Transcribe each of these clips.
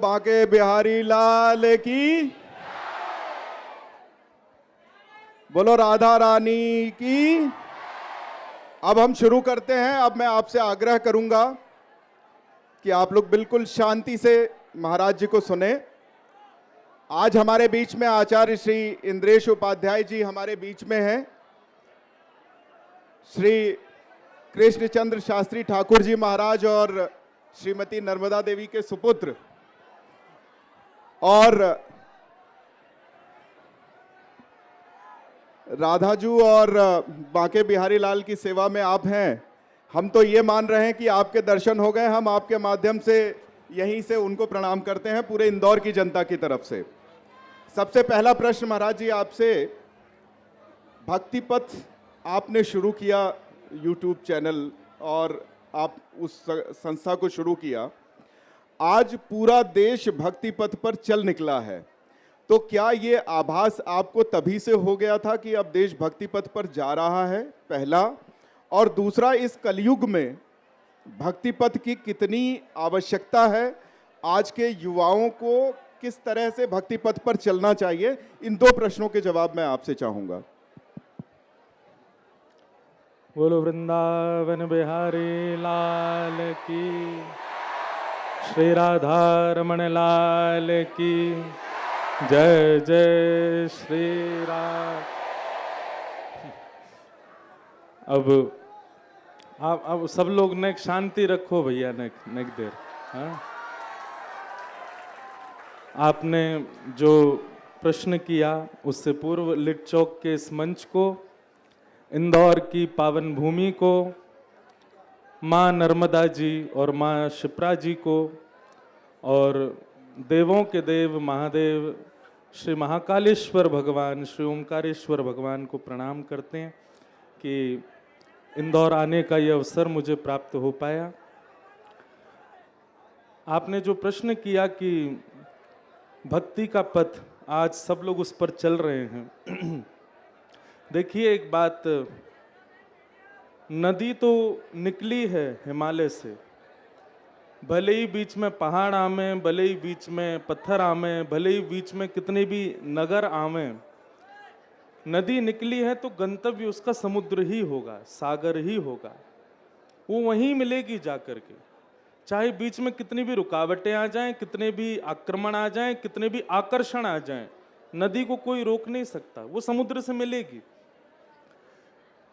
बांके बिहारी लाल की, बोलो राधा रानी की। अब हम शुरू करते हैं। अब मैं आपसे आग्रह करूंगा कि आप लोग बिल्कुल शांति से महाराज जी को सुने। आज हमारे बीच में आचार्य श्री इंद्रेश उपाध्याय जी हमारे बीच में हैं। श्री कृष्णचंद्र शास्त्री ठाकुर जी महाराज और श्रीमती नर्मदा देवी के सुपुत्र, और राधाजू और बांके बिहारी लाल की सेवा में आप हैं। हम तो ये मान रहे हैं कि आपके दर्शन हो गए। हम आपके माध्यम से यहीं से उनको प्रणाम करते हैं पूरे इंदौर की जनता की तरफ से। सबसे पहला प्रश्न महाराज जी आपसे, भक्ति पथ आपने शुरू किया यूट्यूब चैनल और आप उस संस्था को शुरू किया। आज पूरा देश भक्ति पथ पर चल निकला है, तो क्या ये आभास आपको तभी से हो गया था कि अब देश भक्ति पथ पर जा रहा है, पहला? और दूसरा, इस कलयुग में भक्ति पथ की कितनी आवश्यकता है? आज के युवाओं को किस तरह से भक्ति पथ पर चलना चाहिए? इन दो प्रश्नों के जवाब मैं आपसे चाहूंगा। बोलो वृंदावन बिहारी लाल की, श्री राधा रमण लाल की जय जय श्री राम। अब सब लोग नेक शांति रखो भैया, नेक देर। हाँ, आपने जो प्रश्न किया उससे पूर्व लिट चौक के इस मंच को, इंदौर की पावन भूमि को, माँ नर्मदा जी और माँ शिप्रा जी को, और देवों के देव महादेव श्री महाकालेश्वर भगवान, श्री ओंकारेश्वर भगवान को प्रणाम करते हैं कि इंदौर आने का ये अवसर मुझे प्राप्त हो पाया। आपने जो प्रश्न किया कि भक्ति का पथ, आज सब लोग उस पर चल रहे हैं। देखिए एक बात, नदी तो निकली है हिमालय से, भले ही बीच में पहाड़ आवे, भले ही बीच में पत्थर आवे, भले ही बीच में कितने भी नगर आवे, नदी निकली है तो गंतव्य उसका समुद्र ही होगा, सागर ही होगा। वो वहीं मिलेगी जाकर के, चाहे बीच में कितनी भी रुकावटें आ जाएं, कितने भी आक्रमण आ जाएं, कितने भी आकर्षण आ जाएं, नदी को कोई रोक नहीं सकता, वो समुद्र से मिलेगी।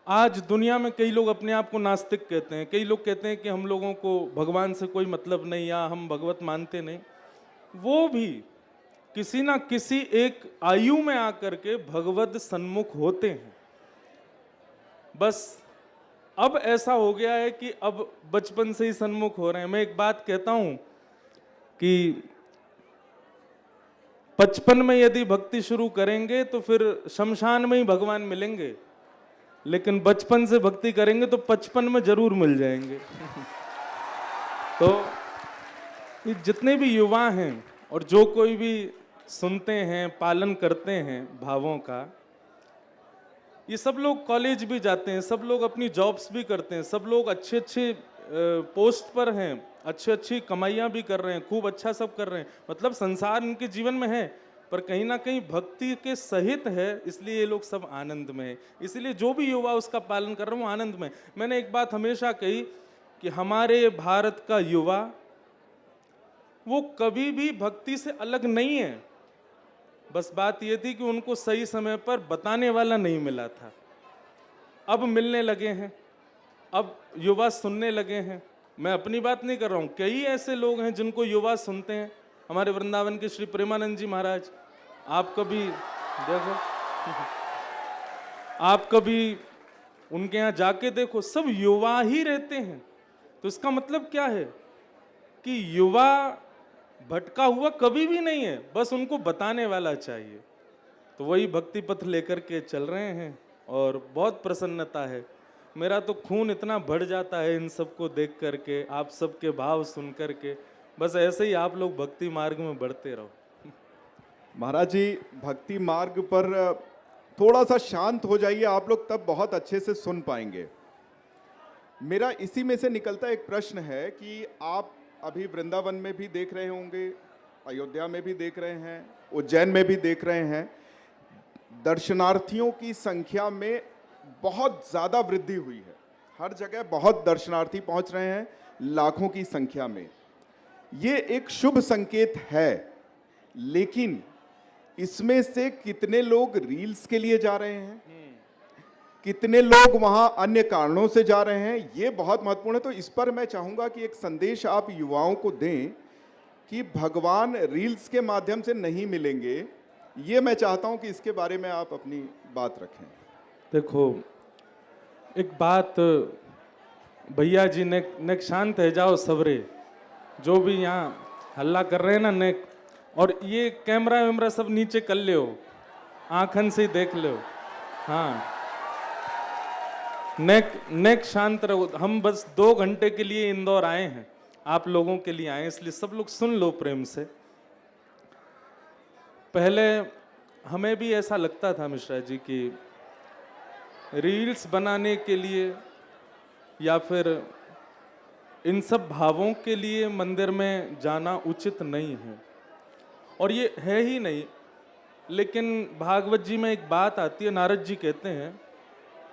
आज दुनिया में कई लोग अपने आप को नास्तिक कहते हैं, कई लोग कहते हैं कि हम लोगों को भगवान से कोई मतलब नहीं या हम भगवत मानते नहीं। वो भी किसी ना किसी एक आयु में आकर के भगवत सन्मुख होते हैं। बस अब ऐसा हो गया है कि अब बचपन से ही सन्मुख हो रहे हैं। मैं एक बात कहता हूं कि 55 में यदि भक्ति शुरू करेंगे तो फिर शमशान में ही भगवान मिलेंगे, लेकिन बचपन से भक्ति करेंगे तो 55 में जरूर मिल जाएंगे। तो ये जितने भी युवा हैं और जो कोई भी सुनते हैं, पालन करते हैं भावों का, ये सब लोग कॉलेज भी जाते हैं, सब लोग अपनी जॉब्स भी करते हैं, सब लोग अच्छे अच्छे पोस्ट पर हैं, अच्छी अच्छी कमाइयाँ भी कर रहे हैं, खूब अच्छा सब कर रहे हैं, मतलब संसार इनके जीवन में है, पर कहीं ना कहीं भक्ति के सहित है, इसलिए ये लोग सब आनंद में है। इसलिए जो भी युवा उसका पालन कर रहे हैं वो आनंद में। मैंने एक बात हमेशा कही कि हमारे भारत का युवा वो कभी भी भक्ति से अलग नहीं है, बस बात ये थी कि उनको सही समय पर बताने वाला नहीं मिला था। अब मिलने लगे हैं, अब युवा सुनने लगे हैं। मैं अपनी बात नहीं कर रहा हूँ, कई ऐसे लोग हैं जिनको युवा सुनते हैं। हमारे वृंदावन के श्री प्रेमानंद जी महाराज, आप कभी देखो, आप कभी उनके यहाँ जाके देखो, सब युवा ही रहते हैं। तो इसका मतलब क्या है कि युवा भटका हुआ कभी भी नहीं है, बस उनको बताने वाला चाहिए। तो वही भक्ति पथ लेकर के चल रहे हैं और बहुत प्रसन्नता है। मेरा तो खून इतना बढ़ जाता है इन सबको देख करके, आप सबके भाव सुन करके। बस ऐसे ही आप लोग भक्ति मार्ग में बढ़ते रहो। महाराज जी, भक्ति मार्ग पर थोड़ा सा शांत हो जाइए आप लोग, तब बहुत अच्छे से सुन पाएंगे। मेरा इसी में से निकलता एक प्रश्न है कि आप अभी वृंदावन में भी देख रहे होंगे, अयोध्या में भी देख रहे हैं, उज्जैन में भी देख रहे हैं, दर्शनार्थियों की संख्या में बहुत ज़्यादा वृद्धि हुई है। हर जगह बहुत दर्शनार्थी पहुंच रहे हैं, लाखों की संख्या में। ये एक शुभ संकेत है, लेकिन इसमें से कितने लोग रील्स के लिए जा रहे हैं, कितने लोग वहां अन्य कारणों से जा रहे हैं, ये बहुत महत्वपूर्ण है। तो इस पर मैं चाहूंगा कि एक संदेश आप युवाओं को दें कि भगवान रील्स के माध्यम से नहीं मिलेंगे। ये मैं चाहता हूं कि इसके बारे में आप अपनी बात रखें। देखो, एक बात भैया जी, नेक शांत है जाओ सबरे, जो भी यहाँ हल्ला कर रहे हैं ना नेक, और ये कैमरा वैमरा सब नीचे कर ले हो, आंखन से ही देख लो। हाँ, नेक शांत रहो। हम बस 2 घंटे के लिए इंदौर आए हैं, आप लोगों के लिए आए हैं, इसलिए सब लोग सुन लो प्रेम से। पहले हमें भी ऐसा लगता था मिश्रा जी कि रील्स बनाने के लिए या फिर इन सब भावों के लिए मंदिर में जाना उचित नहीं है, और ये है ही नहीं। लेकिन भागवत जी में एक बात आती है, नारद जी कहते हैं,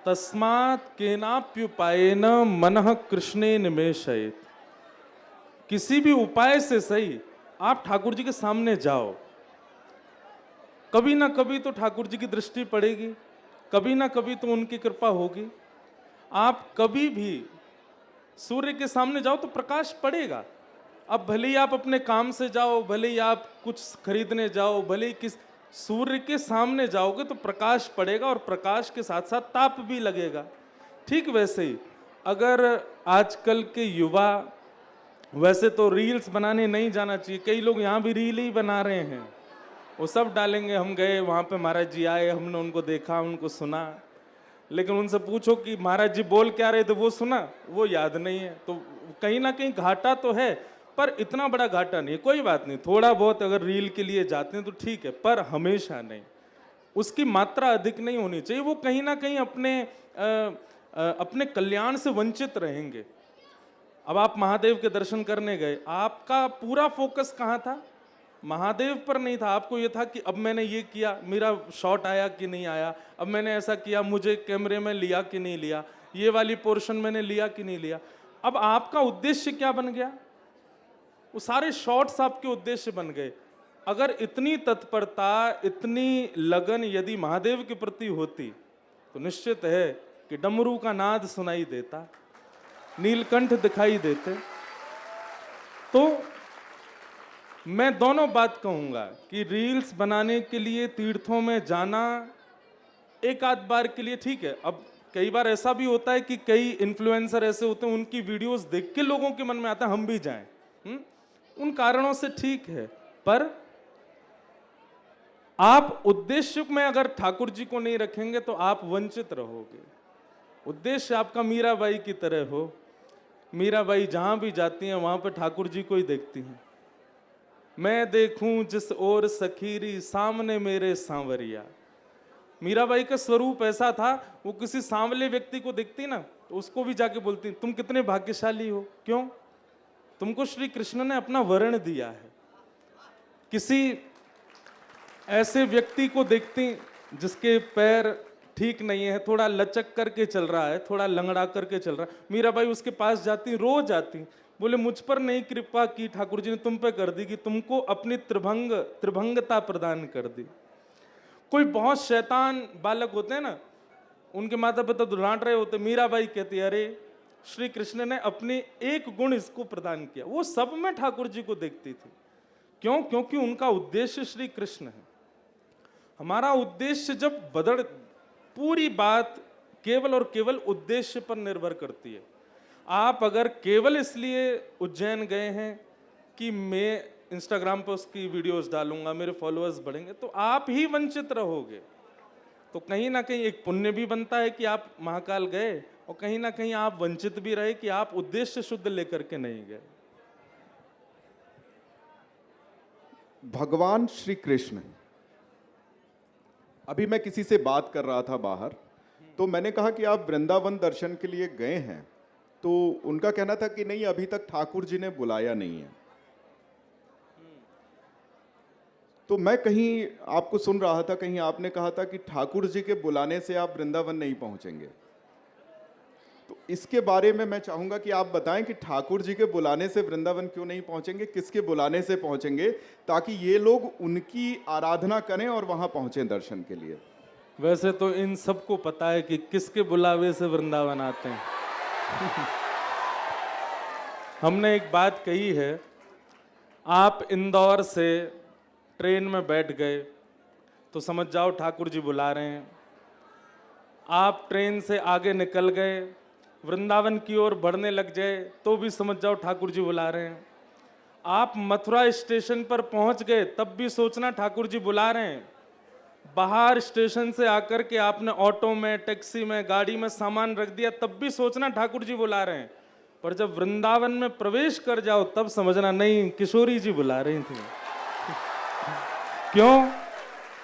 तस्मात् केनाप्युपायेन मनः कृष्णे निमेशयेत्। किसी भी उपाय से सही आप ठाकुर जी के सामने जाओ, कभी ना कभी तो ठाकुर जी की दृष्टि पड़ेगी, कभी ना कभी तो उनकी कृपा होगी। आप कभी भी सूर्य के सामने जाओ तो प्रकाश पड़ेगा। अब भले ही आप अपने काम से जाओ, भले ही आप कुछ खरीदने जाओ, भले ही किस, सूर्य के सामने जाओगे तो प्रकाश पड़ेगा, और प्रकाश के साथ साथ ताप भी लगेगा। ठीक वैसे ही अगर आजकल के युवा, वैसे तो रील्स बनाने नहीं जाना चाहिए, कई लोग यहाँ भी रील ही बना रहे हैं, वो सब डालेंगे हम गए वहाँ पे, महाराज जी आए, हमने उनको देखा, उनको सुना, लेकिन उनसे पूछो कि महाराज जी बोल क्या रहे थे, वो सुना, वो याद नहीं है। तो कहीं ना कहीं घाटा तो है, पर इतना बड़ा घाटा नहीं है। कोई बात नहीं, थोड़ा बहुत अगर रील के लिए जाते हैं तो ठीक है, पर हमेशा नहीं, उसकी मात्रा अधिक नहीं होनी चाहिए। वो कहीं ना कहीं अपने कल्याण से वंचित रहेंगे। अब आप महादेव के दर्शन करने गए, आपका पूरा फोकस कहाँ था? महादेव पर नहीं था। आपको ये था कि अब मैंने ये किया, मेरा शॉट आया कि नहीं आया, अब मैंने ऐसा किया, मुझे कैमरे में लिया कि नहीं लिया, ये वाली पोर्शन मैंने लिया कि नहीं लिया। अब आपका उद्देश्य क्या बन गया? वो सारे शॉट्स आपके उद्देश्य बन गए। अगर इतनी तत्परता, इतनी लगन यदि महादेव के प्रति होती तो निश्चित है कि डमरू का नाद सुनाई देता, नीलकंठ दिखाई देते। तो मैं दोनों बात कहूंगा कि रील्स बनाने के लिए तीर्थों में जाना एक आध बार के लिए ठीक है। अब कई बार ऐसा भी होता है कि कई इन्फ्लुएंसर ऐसे होते हैं, उनकी वीडियोस देख के लोगों के मन में आता है हम भी जाएं, उन कारणों से ठीक है। पर आप उद्देश्य में अगर ठाकुर जी को नहीं रखेंगे तो आप वंचित रहोगे। उद्देश्य आपका मीराबाई की तरह हो, मीराबाई जहां भी जाती हैं वहां पर ठाकुर जी को ही देखती हैं। मैं देखूं जिस ओर सखीरी, सामने मेरे सांवरिया। मीराबाई का स्वरूप ऐसा था, वो किसी सांवले व्यक्ति को देखती ना तो उसको भी जाके बोलती तुम कितने भाग्यशाली हो। क्यों? तुमको श्री कृष्ण ने अपना वर्ण दिया है। किसी ऐसे व्यक्ति को देखती जिसके पैर ठीक नहीं है, थोड़ा लचक करके चल रहा है, थोड़ा लंगड़ा करके चल रहा है, मीराबाई उसके पास जाती, रोज आती, बोले मुझ पर नहीं कृपा की ठाकुर जी ने, तुम पे कर दी कि तुमको अपनी त्रिभंगता प्रदान कर दी। कोई बहुत शैतान बालक होते हैं ना, उनके माता पिता तो डांट रहे होते, मीराबाई कहती अरे श्री कृष्ण ने अपने एक गुण इसको प्रदान किया। वो सब में ठाकुर जी को देखती थी। क्यों? क्योंकि उनका उद्देश्य श्री कृष्ण है। हमारा उद्देश्य जब बदल, पूरी बात केवल और केवल उद्देश्य पर निर्भर करती है। आप अगर केवल इसलिए उज्जैन गए हैं कि मैं इंस्टाग्राम पर उसकी वीडियोस डालूंगा, मेरे फॉलोअर्स बढ़ेंगे, तो आप ही वंचित रहोगे। तो कहीं ना कहीं एक पुण्य भी बनता है कि आप महाकाल गए, और कहीं ना कहीं आप वंचित भी रहे कि आप उद्देश्य शुद्ध लेकर के नहीं गए। भगवान श्री कृष्ण, अभी मैं किसी से बात कर रहा था बाहर, तो मैंने कहा कि आप वृंदावन दर्शन के लिए गए हैं, तो उनका कहना था कि नहीं, अभी तक ठाकुर जी ने बुलाया नहीं है। तो मैं कहीं आपको सुन रहा था, कहीं आपने कहा था कि ठाकुर जी के बुलाने से आप वृंदावन नहीं पहुंचेंगे। तो इसके बारे में मैं चाहूंगा कि आप बताएं कि ठाकुर जी के बुलाने से वृंदावन क्यों नहीं पहुंचेंगे, किसके बुलाने से पहुंचेंगे, ताकि ये लोग उनकी आराधना करें और वहां पहुंचें दर्शन के लिए। वैसे तो इन सबको पता है कि किसके बुलावे से वृंदावन आते हैं। हमने एक बात कही है, आप इंदौर से ट्रेन में बैठ गए तो समझ जाओ ठाकुर जी बुला रहे हैं। आप ट्रेन से आगे निकल गए, वृंदावन की ओर बढ़ने लग जाए तो भी समझ जाओ ठाकुर जी बुला रहे हैं। आप मथुरा स्टेशन पर पहुंच गए तब भी सोचना ठाकुर जी बुला रहे हैं। बाहर स्टेशन से आकर के आपने ऑटो में, टैक्सी में, गाड़ी में सामान रख दिया तब भी सोचना ठाकुर जी बुला रहे हैं। पर जब वृंदावन में प्रवेश कर जाओ तब समझना नहीं, किशोरी जी बुला रही थी। क्यों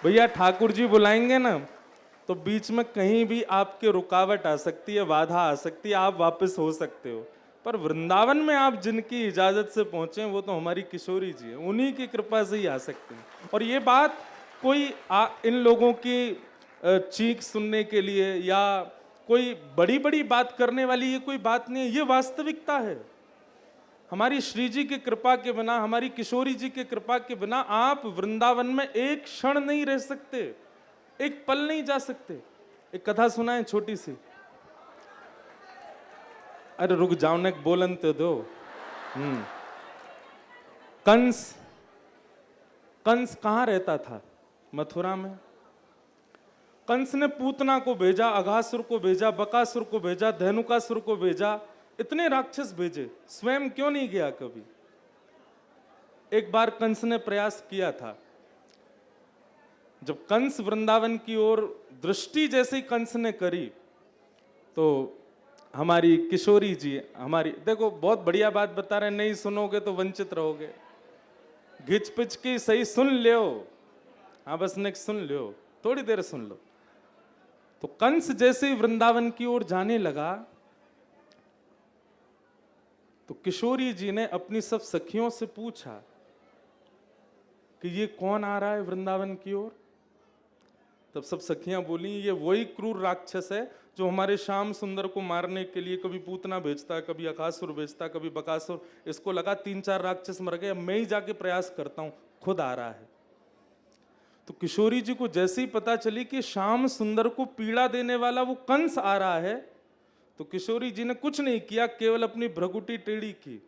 भैया? ठाकुर जी बुलाएंगे ना तो बीच में कहीं भी आपके रुकावट आ सकती है, बाधा आ सकती है, आप वापस हो सकते हो। पर वृंदावन में आप जिनकी इजाजत से पहुंचे वो तो हमारी किशोरी जी है, उन्हीं की कृपा से ही आ सकते हैं। और ये बात कोई इन लोगों की चीख सुनने के लिए या कोई बड़ी बड़ी बात करने वाली ये कोई बात नहीं है, ये वास्तविकता है। हमारी श्री जी की कृपा के बिना, हमारी किशोरी जी की कृपा के बिना आप वृंदावन में एक क्षण नहीं रह सकते, एक पल नहीं जा सकते। एक कथा सुना है छोटी सी। अरे रुक जाओ ने बोलन तो दो। कंस कहां रहता था? मथुरा में। कंस ने पूतना को भेजा, अघासुर को भेजा, बकासुर को भेजा, धेनुकासुर को भेजा, इतने राक्षस भेजे, स्वयं क्यों नहीं गया कभी? एक बार कंस ने प्रयास किया था। जब कंस वृंदावन की ओर दृष्टि जैसे ही कंस ने करी तो हमारी किशोरी जी, हमारी, देखो बहुत बढ़िया बात बता रहे हैं, नहीं सुनोगे तो वंचित रहोगे। घिच पिच की सही सुन लियो। हाँ बस नेक्स्ट सुन लियो, थोड़ी देर सुन लो। तो कंस जैसे ही वृंदावन की ओर जाने लगा तो किशोरी जी ने अपनी सब सखियों से पूछा कि ये कौन आ रहा है वृंदावन की ओर? तब सब सखियां बोली ये वही क्रूर राक्षस है जो हमारे श्याम सुंदर को मारने के लिए कभी पूतना भेजता है, कभी अकासुर भेजता है, कभी बकासुर। इसको लगा 3-4 राक्षस मर गए, अब मैं ही जाके प्रयास करता हूं, खुद आ रहा है। तो किशोरी जी को जैसे ही पता चली कि श्याम सुंदर को पीड़ा देने वाला वो कंस आ रहा है तो किशोरी जी ने कुछ नहीं किया, केवल अपनी भ्रगुटी टेढ़ी की।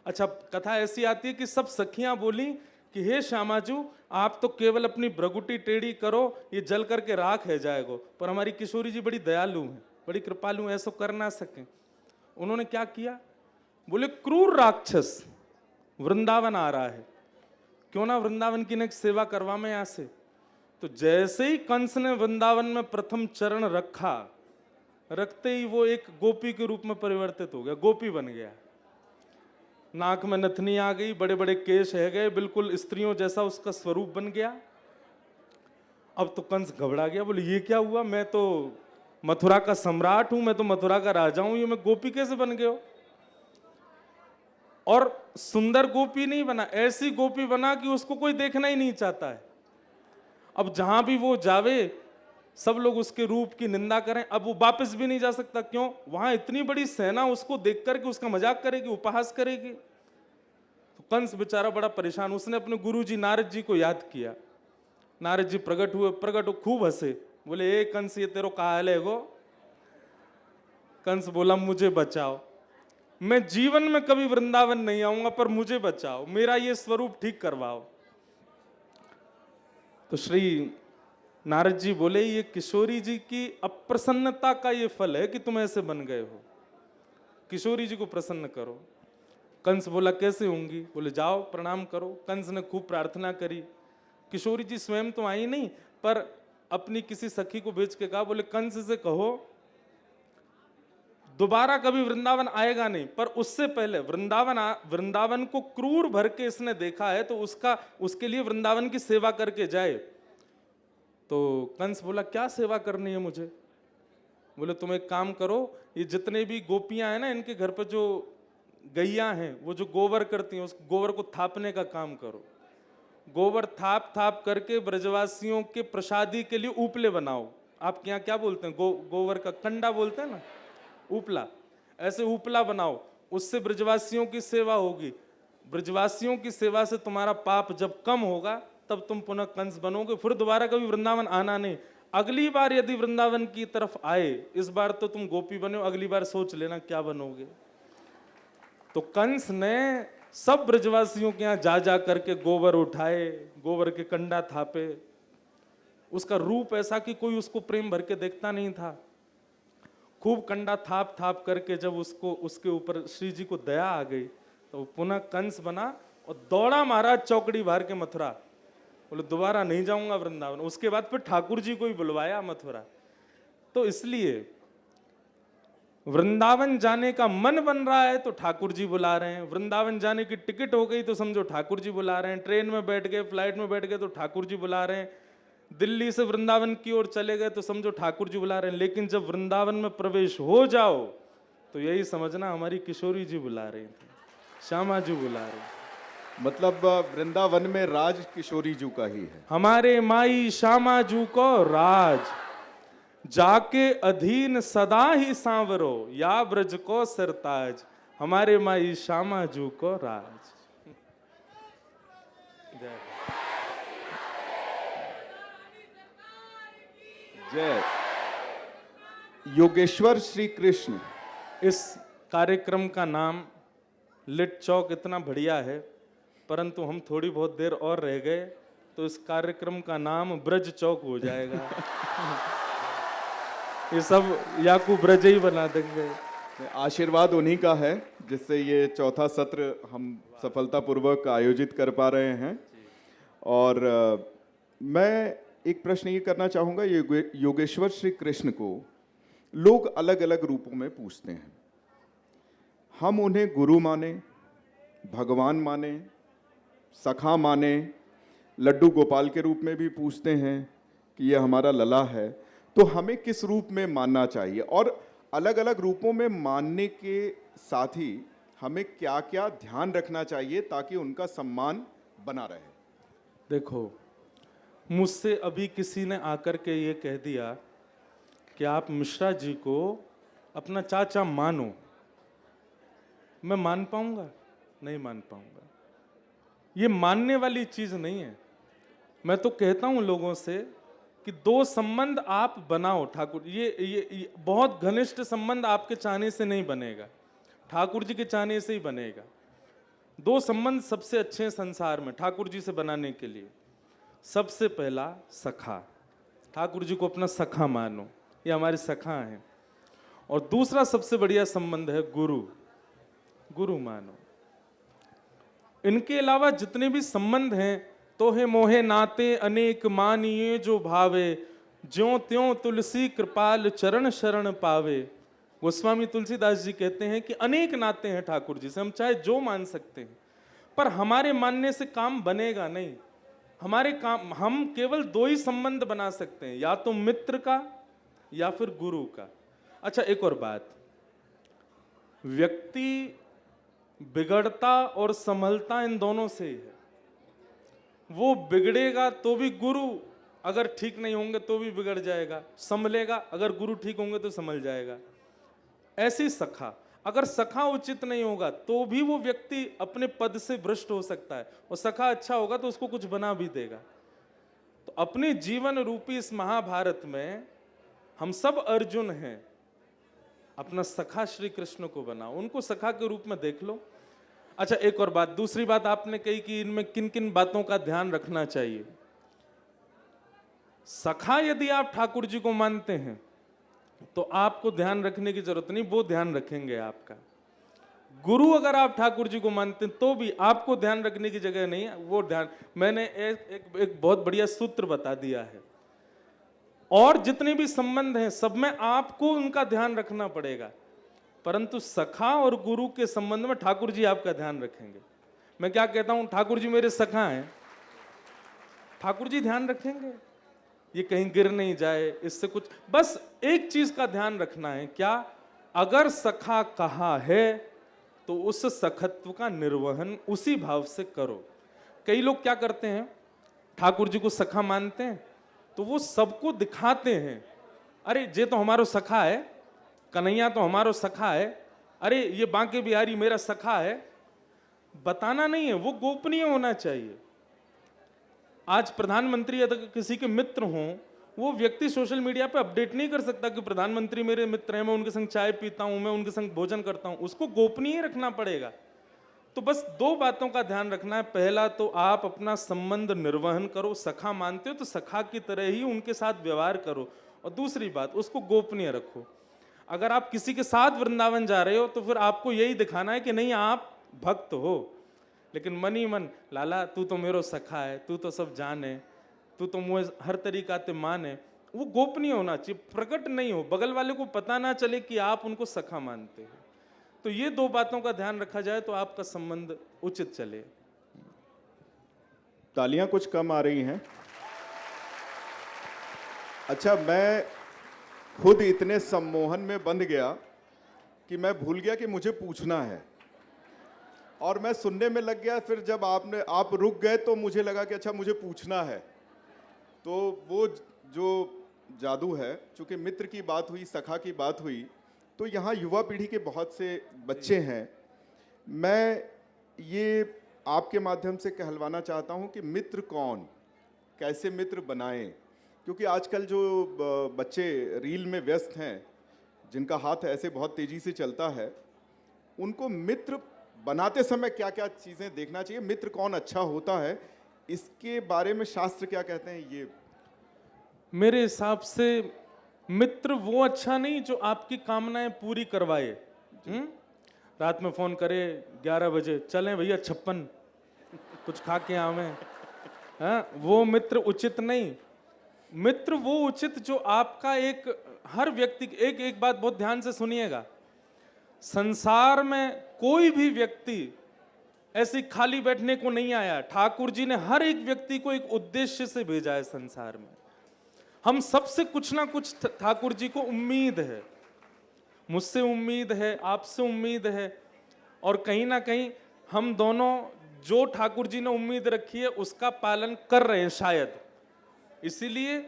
अच्छा, कथा ऐसी आती है कि सब सखियां बोली कि हे श्यामाजू, आप तो केवल अपनी भ्रगुटी टेढ़ी करो, ये जल करके राख है जाएगा। पर हमारी किशोरी जी बड़ी दयालु है, बड़ी कृपालु है, ऐसा कर ना सके। उन्होंने क्या किया? बोले क्रूर राक्षस वृंदावन आ रहा है, क्यों ना वृंदावन की नेक सेवा करवा में यहां से। तो जैसे ही कंस ने वृंदावन में प्रथम चरण रखा, रखते ही वो एक गोपी के रूप में परिवर्तित हो गया, गोपी बन गया। नाक में नथनी आ गई, बड़े बड़े केश है गए, बिल्कुल स्त्रियों जैसा उसका स्वरूप बन गया। अब तो कंस घबरा गया, बोले ये क्या हुआ? मैं तो मथुरा का सम्राट हूं, मैं तो मथुरा का राजा हूं, ये मैं गोपी कैसे बन गया? और सुंदर गोपी नहीं बना, ऐसी गोपी बना कि उसको कोई देखना ही नहीं चाहता है। अब जहां भी वो जावे सब लोग उसके रूप की निंदा करें। अब वो वापस भी नहीं जा सकता, क्यों? वहां इतनी बड़ी सेना उसको देख करके उसका मजाक करेगी, उपहास करेगी। तो कंस बेचारा बड़ा परेशान, उसने अपने गुरुजी नारद जी को याद किया। नारद जी प्रकट हुए, खूब हंसे, बोले ए कंस, ये तेरो का हाल है गो? कंस बोला मुझे बचाओ, मैं जीवन में कभी वृंदावन नहीं आऊंगा, पर मुझे बचाओ, मेरा ये स्वरूप ठीक करवाओ। तो श्री नारद जी बोले ये किशोरी जी की अप्रसन्नता का ये फल है कि तुम ऐसे बन गए हो, किशोरी जी को प्रसन्न करो। कंस बोला कैसे होंगी? बोले जाओ प्रणाम करो। कंस ने खूब प्रार्थना करी। किशोरी जी स्वयं तो आई नहीं, पर अपनी किसी सखी को भेज के कहा, बोले कंस से कहो दोबारा कभी वृंदावन आएगा नहीं, पर उससे पहले वृंदावन को क्रूर भर के इसने देखा है तो उसके लिए वृंदावन की सेवा करके जाए। तो कंस बोला क्या सेवा करनी है मुझे? बोले तुम एक काम करो, ये जितने भी गोपियां हैं ना, इनके घर पे जो गैया हैं, वो जो गोबर करती हैं, उस गोबर को थापने का काम करो। गोबर थाप थाप करके ब्रजवासियों के प्रसादी के लिए उपले बनाओ। आपके यहाँ क्या बोलते हैं? गोबर का कंडा बोलते हैं ना, उपला। ऐसे उपला बनाओ, उससे ब्रजवासियों की सेवा होगी। ब्रजवासियों की सेवा से तुम्हारा पाप जब कम होगा तब तुम पुनः कंस बनोगे, फिर दोबारा कभी वृंदावन आना नहीं। अगली बार यदि वृंदावन की तरफ आए, इस बार तो तुम गोपी बने हो, अगली बार सोच लेना क्या बनोगे। तो कंस ने सब ब्रजवासियों के यहाँ जा जा करके गोबर उठाए, गोबर के कंडा थापे। उसका रूप ऐसा कि कोई उसको प्रेम भर के देखता नहीं था। खूब कंडा थाप थाप करके जब उसको उसके ऊपर श्री जी को दया आ गई तो वो पुनः कंस बना और दौड़ा महाराज चौकड़ी बाहर के मथुरा। बोले दोबारा नहीं जाऊंगा वृंदावन। उसके बाद फिर ठाकुर जी को ही बुलवाया मथुरा। तो इसलिए वृंदावन जाने का मन बन रहा है तो ठाकुर जी बुला रहे हैं, वृंदावन जाने की टिकट हो गई तो समझो ठाकुर जी बुला रहे हैं, ट्रेन में बैठ गए, फ्लाइट में बैठ गए तो ठाकुर जी बुला रहे हैं, दिल्ली से वृंदावन की ओर चले गए तो समझो ठाकुर जी बुला रहे हैं। लेकिन जब वृंदावन में प्रवेश हो जाओ तो यही समझना हमारी किशोरी जी बुला रही थी, श्यामा जी बुला रहे हैं। मतलब वृंदावन में राज किशोरी जी का ही है। हमारे माई श्यामा जू को राज, जाके अधीन सदा ही सांवरो, या ब्रज को सरताज। हमारे माई श्यामा जू को राज। जय योगेश्वर श्री कृष्ण। इस कार्यक्रम का नाम लिट चौक इतना बढ़िया है, परंतु हम थोड़ी बहुत देर और रह गए तो इस कार्यक्रम का नाम ब्रज चौक हो जाएगा। ये सब याकू ब्रज ही बना देंगे। आशीर्वाद उन्हीं का है जिससे ये चौथा सत्र हम सफलतापूर्वक आयोजित कर पा रहे हैं। और मैं एक प्रश्न ये करना चाहूँगा, योगेश्वर श्री कृष्ण को लोग अलग अलग रूपों में पूछते हैं। हम उन्हें गुरु माने, भगवान माने, सखा माने, लड्डू गोपाल के रूप में भी पूछते हैं कि ये हमारा लला है। तो हमें किस रूप में मानना चाहिए और अलग अलग रूपों में मानने के साथ ही हमें क्या क्या ध्यान रखना चाहिए ताकि उनका सम्मान बना रहे? देखो, मुझसे अभी किसी ने आकर के ये कह दिया कि आप मिश्रा जी को अपना चाचा मानो। मैं मान पाऊंगा? नहीं मान पाऊंगा। ये मानने वाली चीज नहीं है। मैं तो कहता हूं लोगों से कि दो संबंध आप बनाओ ठाकुर। ये बहुत घनिष्ठ संबंध आपके चाहने से नहीं बनेगा, ठाकुर जी के चाहने से ही बनेगा। दो संबंध सबसे अच्छे हैं संसार में ठाकुर जी से बनाने के लिए। सबसे पहला सखा, ठाकुर जी को अपना सखा मानो, ये हमारे सखा हैं। और दूसरा सबसे बढ़िया संबंध है गुरु, गुरु मानो। इनके अलावा जितने भी संबंध हैं, तोहे मोहे नाते अनेक मानिए जो भावे, ज्यों त्यों तुलसी कृपाल चरण शरण पावे। गोस्वामी तुलसीदास जी कहते हैं कि अनेक नाते हैं ठाकुर जी से, हम चाहे जो मान सकते हैं, पर हमारे मानने से काम बनेगा नहीं। हमारे काम, हम केवल दो ही संबंध बना सकते हैं, या तो मित्र का या फिर गुरु का। अच्छा, एक और बात, व्यक्ति बिगड़ता और संभलता इन दोनों से ही है। वो बिगड़ेगा तो भी गुरु अगर ठीक नहीं होंगे तो भी बिगड़ जाएगा, संभलेगा अगर गुरु ठीक होंगे तो संभल जाएगा। ऐसी सखा, अगर सखा उचित नहीं होगा तो भी वो व्यक्ति अपने पद से भ्रष्ट हो सकता है, और सखा अच्छा होगा तो उसको कुछ बना भी देगा। तो अपने जीवन रूपी इस महाभारत में हम सब अर्जुन हैं, अपना सखा श्री कृष्ण को बनाओ, उनको सखा के रूप में देख लो। अच्छा, एक और बात, दूसरी बात आपने कही कि इनमें किन किन बातों का ध्यान रखना चाहिए। सखा यदि आप ठाकुर जी को मानते हैं तो आपको ध्यान रखने की जरूरत नहीं, वो ध्यान रखेंगे आपका। गुरु अगर आप ठाकुर जी को मानते हैं तो भी आपको ध्यान रखने की जगह नहीं है, वो ध्यान, मैंने एक बहुत बढ़िया सूत्र बता दिया है। और जितने भी संबंध हैं सब में आपको उनका ध्यान रखना पड़ेगा, परंतु सखा और गुरु के संबंध में ठाकुर जी आपका ध्यान रखेंगे। मैं क्या कहता हूं, ठाकुर जी मेरे सखा हैं, ठाकुर जी ध्यान रखेंगे ये कहीं गिर नहीं जाए, इससे कुछ, बस एक चीज का ध्यान रखना है, क्या, अगर सखा कहा है तो उस सखत्व का निर्वहन उसी भाव से करो। कई लोग क्या करते हैं, ठाकुर जी को सखा मानते हैं तो वो सबको दिखाते हैं, अरे ये तो हमारो सखा है, कन्हैया तो हमारो सखा है, अरे ये बांके बिहारी मेरा सखा है। बताना नहीं है, वो गोपनीय होना चाहिए। आज प्रधानमंत्री अगर किसी के मित्र हों, वो व्यक्ति सोशल मीडिया पे अपडेट नहीं कर सकता कि प्रधानमंत्री मेरे मित्र हैं, मैं उनके संग चाय पीता हूं, मैं उनके संग भोजन करता हूं। उसको गोपनीय रखना पड़ेगा। तो बस दो बातों का ध्यान रखना है। पहला तो आप अपना संबंध निर्वहन करो, सखा मानते हो तो सखा की तरह ही उनके साथ व्यवहार करो, और दूसरी बात, उसको गोपनीय रखो। अगर आप किसी के साथ वृंदावन जा रहे हो तो फिर आपको यही दिखाना है कि नहीं आप भक्त हो, लेकिन मन ही मन, लाला तू तो मेरो सखा है, तू तो सब जाने, तू तो मुझे हर तरीका ते माने। वो गोपनीय होना चाहिए, प्रकट नहीं हो, बगल वाले को पता ना चले कि आप उनको सखा मानते हो। तो ये दो बातों का ध्यान रखा जाए तो आपका संबंध उचित चले। तालियां कुछ कम आ रही हैं। अच्छा, मैं खुद इतने सम्मोहन में बंध गया कि मैं भूल गया कि मुझे पूछना है, और मैं सुनने में लग गया। फिर जब आप रुक गए तो मुझे लगा कि अच्छा मुझे पूछना है। तो वो जो जादू है, चूंकि मित्र की बात हुई, सखा की बात हुई, तो यहाँ युवा पीढ़ी के बहुत से बच्चे हैं। मैं ये आपके माध्यम से कहलवाना चाहता हूँ कि मित्र कौन, कैसे मित्र बनाएं, क्योंकि आजकल जो बच्चे रील में व्यस्त हैं, जिनका हाथ ऐसे बहुत तेजी से चलता है, उनको मित्र बनाते समय क्या क्या चीज़ें देखना चाहिए, मित्र कौन अच्छा होता है, इसके बारे में शास्त्र क्या कहते हैं? ये मेरे हिसाब से मित्र वो अच्छा नहीं जो आपकी कामनाएं पूरी करवाए। रात में फोन करे 11 बजे, चलें भैया 56 कुछ खा के आवे, हाँ, वो मित्र उचित नहीं। मित्र वो उचित जो आपका एक, हर व्यक्ति, एक बात बहुत ध्यान से सुनिएगा, संसार में कोई भी व्यक्ति ऐसे खाली बैठने को नहीं आया। ठाकुर जी ने हर एक व्यक्ति को एक उद्देश्य से भेजा है संसार में। हम सबसे कुछ ना कुछ ठाकुर जी को उम्मीद है, मुझसे उम्मीद है, आपसे उम्मीद है, और कहीं ना कहीं हम दोनों जो ठाकुर जी ने उम्मीद रखी है उसका पालन कर रहे हैं शायद। इसीलिए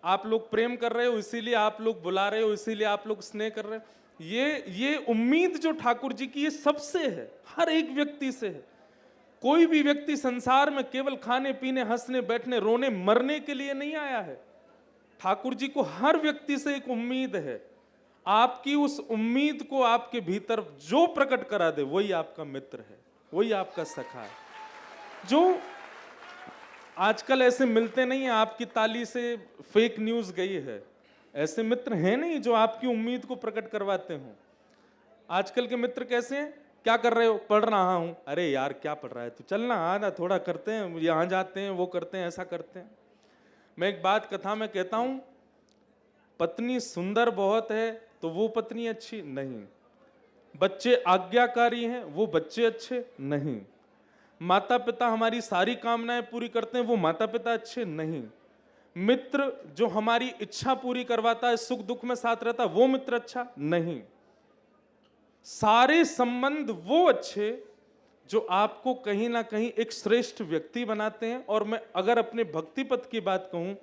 आप लोग प्रेम कर रहे हो, इसीलिए आप लोग बुला रहे हो, इसीलिए आप लोग स्नेह कर रहे हो। ये उम्मीद जो ठाकुर जी की, ये सबसे है, हर एक व्यक्ति से है। कोई भी व्यक्ति संसार में केवल खाने पीने, हंसने बैठने, रोने मरने के लिए नहीं आया है। ठाकुर जी को हर व्यक्ति से एक उम्मीद है। आपकी उस उम्मीद को आपके भीतर जो प्रकट करा दे, वही आपका मित्र है, वही आपका सखा है। जो आजकल ऐसे मिलते नहीं है, आपकी ताली से फेक न्यूज गई है, ऐसे मित्र हैं नहीं जो आपकी उम्मीद को प्रकट करवाते हो। आजकल के मित्र कैसे हैं? क्या कर रहे हो? पढ़ रहा हूं। अरे यार क्या पढ़ रहा है तू, चलना आना थोड़ा करते हैं, यहां जाते हैं, वो करते हैं, ऐसा करते हैं। मैं एक बात कथा में कहता हूं, पत्नी सुंदर बहुत है तो वो पत्नी अच्छी नहीं, बच्चे आज्ञाकारी हैं वो बच्चे अच्छे नहीं, माता पिता हमारी सारी कामनाएं पूरी करते हैं वो माता पिता अच्छे नहीं, मित्र जो हमारी इच्छा पूरी करवाता है, सुख दुख में साथ रहता है, वो मित्र अच्छा नहीं। सारे संबंध वो अच्छे जो आपको कहीं ना कहीं एक श्रेष्ठ व्यक्ति बनाते हैं। और मैं अगर अपने भक्ति पथ की बात कहूं,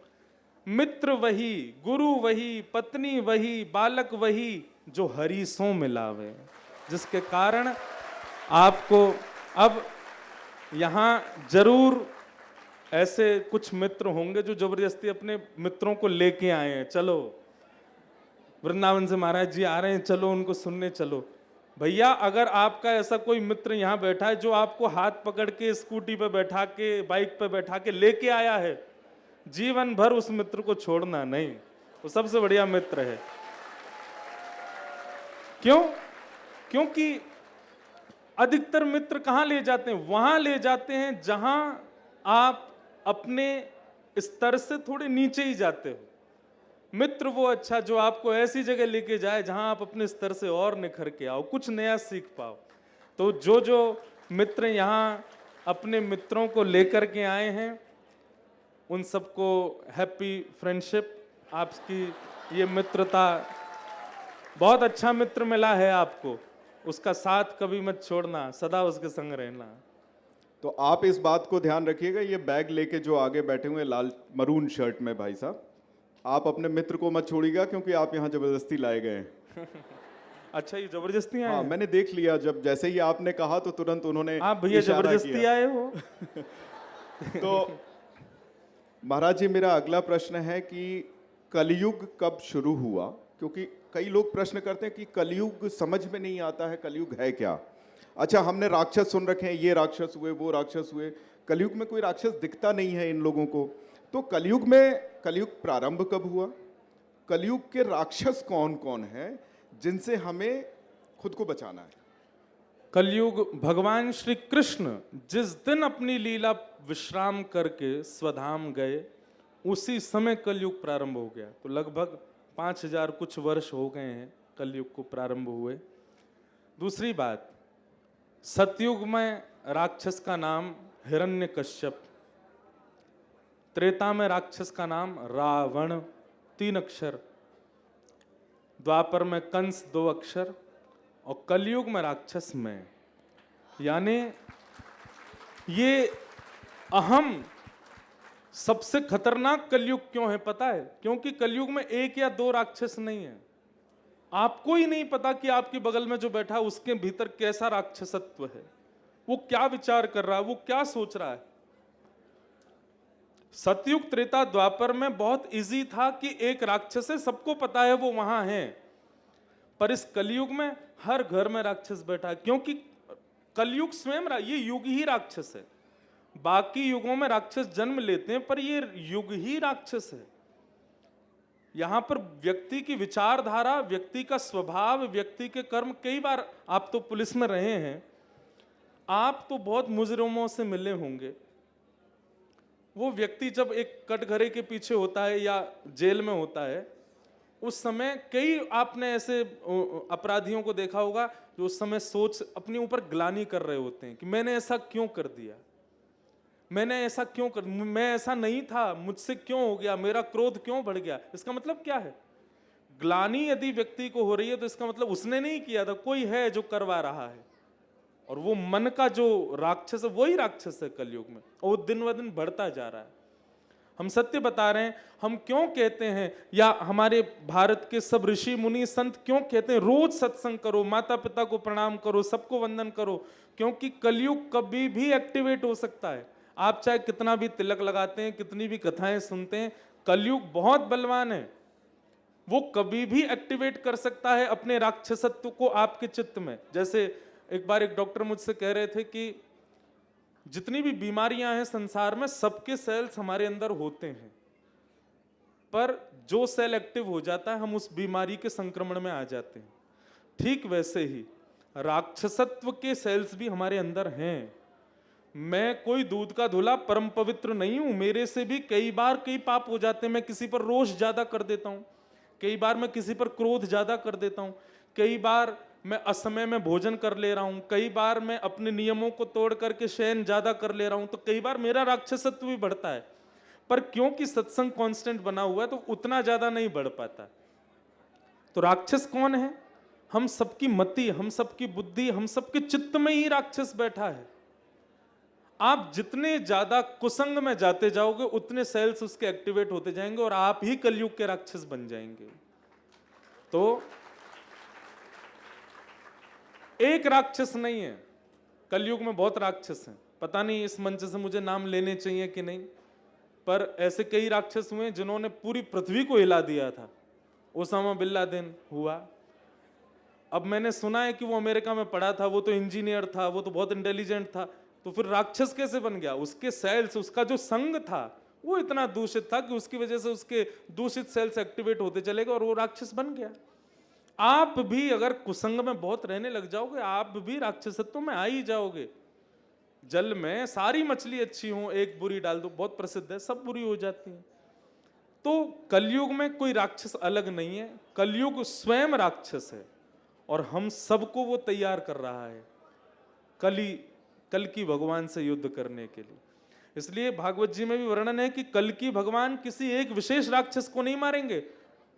मित्र वही, गुरु वही, पत्नी वही, बालक वही जो हरि सो मिलावे, जिसके कारण आपको अब यहां जरूर ऐसे कुछ मित्र होंगे जो जबरदस्ती अपने मित्रों को लेके आए हैं, चलो वृंदावन से महाराज जी आ रहे हैं, चलो उनको सुनने चलो। भैया अगर आपका ऐसा कोई मित्र यहाँ बैठा है जो आपको हाथ पकड़ के स्कूटी पे बैठा के, बाइक पे बैठा के लेके आया है, जीवन भर उस मित्र को छोड़ना नहीं, वो सबसे बढ़िया मित्र है। क्यों? क्योंकि अधिकतर मित्र कहां ले जाते हैं? वहां ले जाते हैं जहां आप अपने स्तर से थोड़े नीचे ही जाते हो। मित्र वो अच्छा जो आपको ऐसी जगह लेके जाए जहां आप अपने स्तर से और निखर के आओ, कुछ नया सीख पाओ। तो जो मित्र यहाँ अपने मित्रों को लेकर के आए हैं, उन सबको हैप्पी फ्रेंडशिप। आपकी ये मित्रता, बहुत अच्छा मित्र मिला है आपको, उसका साथ कभी मत छोड़ना, सदा उसके संग रहना। तो आप इस बात को ध्यान रखिएगा, ये बैग लेके जो आगे बैठे हुए लाल मरून शर्ट में भाई साहब, आप अपने मित्र को मत छोड़िएगा क्योंकि आप यहाँ जबरदस्ती लाए गए हैं। अच्छा, ये जबरदस्ती आए हाँ, हैं? मैंने देख लिया, जब जैसे ही आपने कहा तो तुरंत उन्होंने आप भैया इशारा जबरदस्ती किया। आए हो? तो महाराज जी, मेरा अगला प्रश्न है कि कलयुग कब शुरू हुआ? क्योंकि कई लोग प्रश्न करते हैं कि कलयुग समझ में नहीं आता है, कलयुग है क्या? अच्छा, हमने राक्षस सुन रखे हैं, ये राक्षस हुए, वो राक्षस हुए, कलयुग में कोई राक्षस दिखता नहीं है इन लोगों को। तो कलयुग प्रारंभ कब हुआ? कलयुग के राक्षस कौन कौन है जिनसे हमें खुद को बचाना है? कलयुग भगवान श्री कृष्ण जिस दिन अपनी लीला विश्राम करके स्वधाम गए, उसी समय कलयुग प्रारंभ हो गया। तो लगभग 5000 कुछ वर्ष हो गए हैं कलयुग को प्रारंभ हुए। दूसरी बात, सतयुग में राक्षस का नाम हिरण्यकश्यप, त्रेता में राक्षस का नाम रावण 3 अक्षर, द्वापर में कंस 2 अक्षर, और कलयुग में राक्षस में। यानी ये अहम सबसे खतरनाक कलयुग क्यों है पता है? क्योंकि कलयुग में 1 या 2 राक्षस नहीं है। आपको ही नहीं पता कि आपके बगल में जो बैठा उसके भीतर कैसा राक्षसत्व है, वो क्या विचार कर रहा है, वो क्या सोच रहा है। सतयुग त्रेता द्वापर में बहुत इजी था कि एक राक्षस है, सबको पता है वो वहां है। पर इस कलयुग में हर घर में राक्षस बैठा है, क्योंकि कलयुग स्वयं ये युग ही राक्षस है। बाकी युगों में राक्षस जन्म लेते हैं, पर ये युग ही राक्षस है। यहां पर व्यक्ति की विचारधारा, व्यक्ति का स्वभाव, व्यक्ति के कर्म, कई बार आप तो पुलिस में रहे हैं, आप तो बहुत मुजरिमों से मिले होंगे। वो व्यक्ति जब एक कटघरे के पीछे होता है या जेल में होता है, उस समय कई आपने ऐसे अपराधियों को देखा होगा जो उस समय सोच अपने ऊपर ग्लानि कर रहे होते हैं कि मैंने ऐसा क्यों कर दिया, मैंने ऐसा क्यों कर, मैं ऐसा नहीं था, मुझसे क्यों हो गया, मेरा क्रोध क्यों बढ़ गया। इसका मतलब क्या है? ग्लानि यदि व्यक्ति को हो रही है तो इसका मतलब उसने नहीं किया था, कोई है जो करवा रहा है। और वो मन का जो राक्षस है वही राक्षस है कलयुग में, और वो दिन ब दिन बढ़ता जा रहा है। हम सत्य बता रहे हैं। हम क्यों कहते हैं, या हमारे भारत के सब ऋषि मुनि संत क्यों कहते हैं रोज सत्संग करो, माता पिता को प्रणाम करो, सबको वंदन करो? क्योंकि कलयुग कभी भी एक्टिवेट हो सकता है। आप चाहे कितना भी तिलक लगाते हैं, कितनी भी कथाएं सुनते हैं, कलयुग बहुत बलवान है। वो कभी भी एक्टिवेट कर सकता है अपने राक्षसत्व को आपके चित्त में। जैसे एक बार एक डॉक्टर मुझसे कह रहे थे कि जितनी भी बीमारियां हैं संसार में, सबके सेल्स हमारे अंदर होते हैं, पर जो सेल एक्टिव हो जाता है हम उस बीमारी के संक्रमण में आ जाते हैं। ठीक वैसे ही राक्षसत्व के सेल्स भी हमारे अंदर हैं। मैं कोई दूध का धुला परम पवित्र नहीं हूं, मेरे से भी कई बार कई पाप हो जाते हैं। मैं किसी पर रोष ज्यादा कर देता हूं, कई बार मैं किसी पर क्रोध ज्यादा कर देता हूं, कई बार मैं असमय में भोजन कर ले रहा हूं, कई बार मैं अपने नियमों को तोड़ करके शयन ज्यादा कर ले रहा हूं, तो कई बार मेरा राक्षसत्व भी बढ़ता है। पर क्योंकि सत्संग कांस्टेंट बना हुआ है तो उतना ज्यादा नहीं बढ़ पाता। तो राक्षस कौन है? हम सबकी मति, हम सबकी बुद्धि, हम सबके चित्त में ही राक्षस बैठा है। आप जितने ज्यादा कुसंग में जाते जाओगे उतने सेल्स उसके एक्टिवेट होते जाएंगे और आप ही कलयुग के राक्षस बन जाएंगे। तो एक राक्षस नहीं है, कलयुग में बहुत राक्षस हैं। पता नहीं इस मंच से मुझे नाम लेने चाहिए कि नहीं, पर ऐसे कई राक्षस हुए जिन्होंने पूरी पृथ्वी को हिला दिया था। ओसामा बिन लादेन हुआ। अब मैंने सुना है कि वो अमेरिका में पढ़ा था, वो तो इंजीनियर था, वो तो बहुत इंटेलिजेंट था, तो फिर राक्षस कैसे बन गया? उसके सेल्स, उसका जो संग था वो इतना दूषित था कि उसकी वजह से उसके दूषित सेल्स एक्टिवेट होते चले गए और वो राक्षस बन गया। आप भी अगर कुसंग में बहुत रहने लग जाओगे, आप भी राक्षसत्व में आ ही जाओगे। जल में सारी मछली अच्छी हो, एक बुरी डाल दो, बहुत प्रसिद्ध है, सब बुरी हो जाती हैं। तो कलयुग में कोई राक्षस अलग नहीं है, कलयुग स्वयं राक्षस है और हम सबको वो तैयार कर रहा है कल की भगवान से युद्ध करने के लिए। इसलिए भागवत जी में भी वर्णन है कि कल की भगवान किसी एक विशेष राक्षस को नहीं मारेंगे,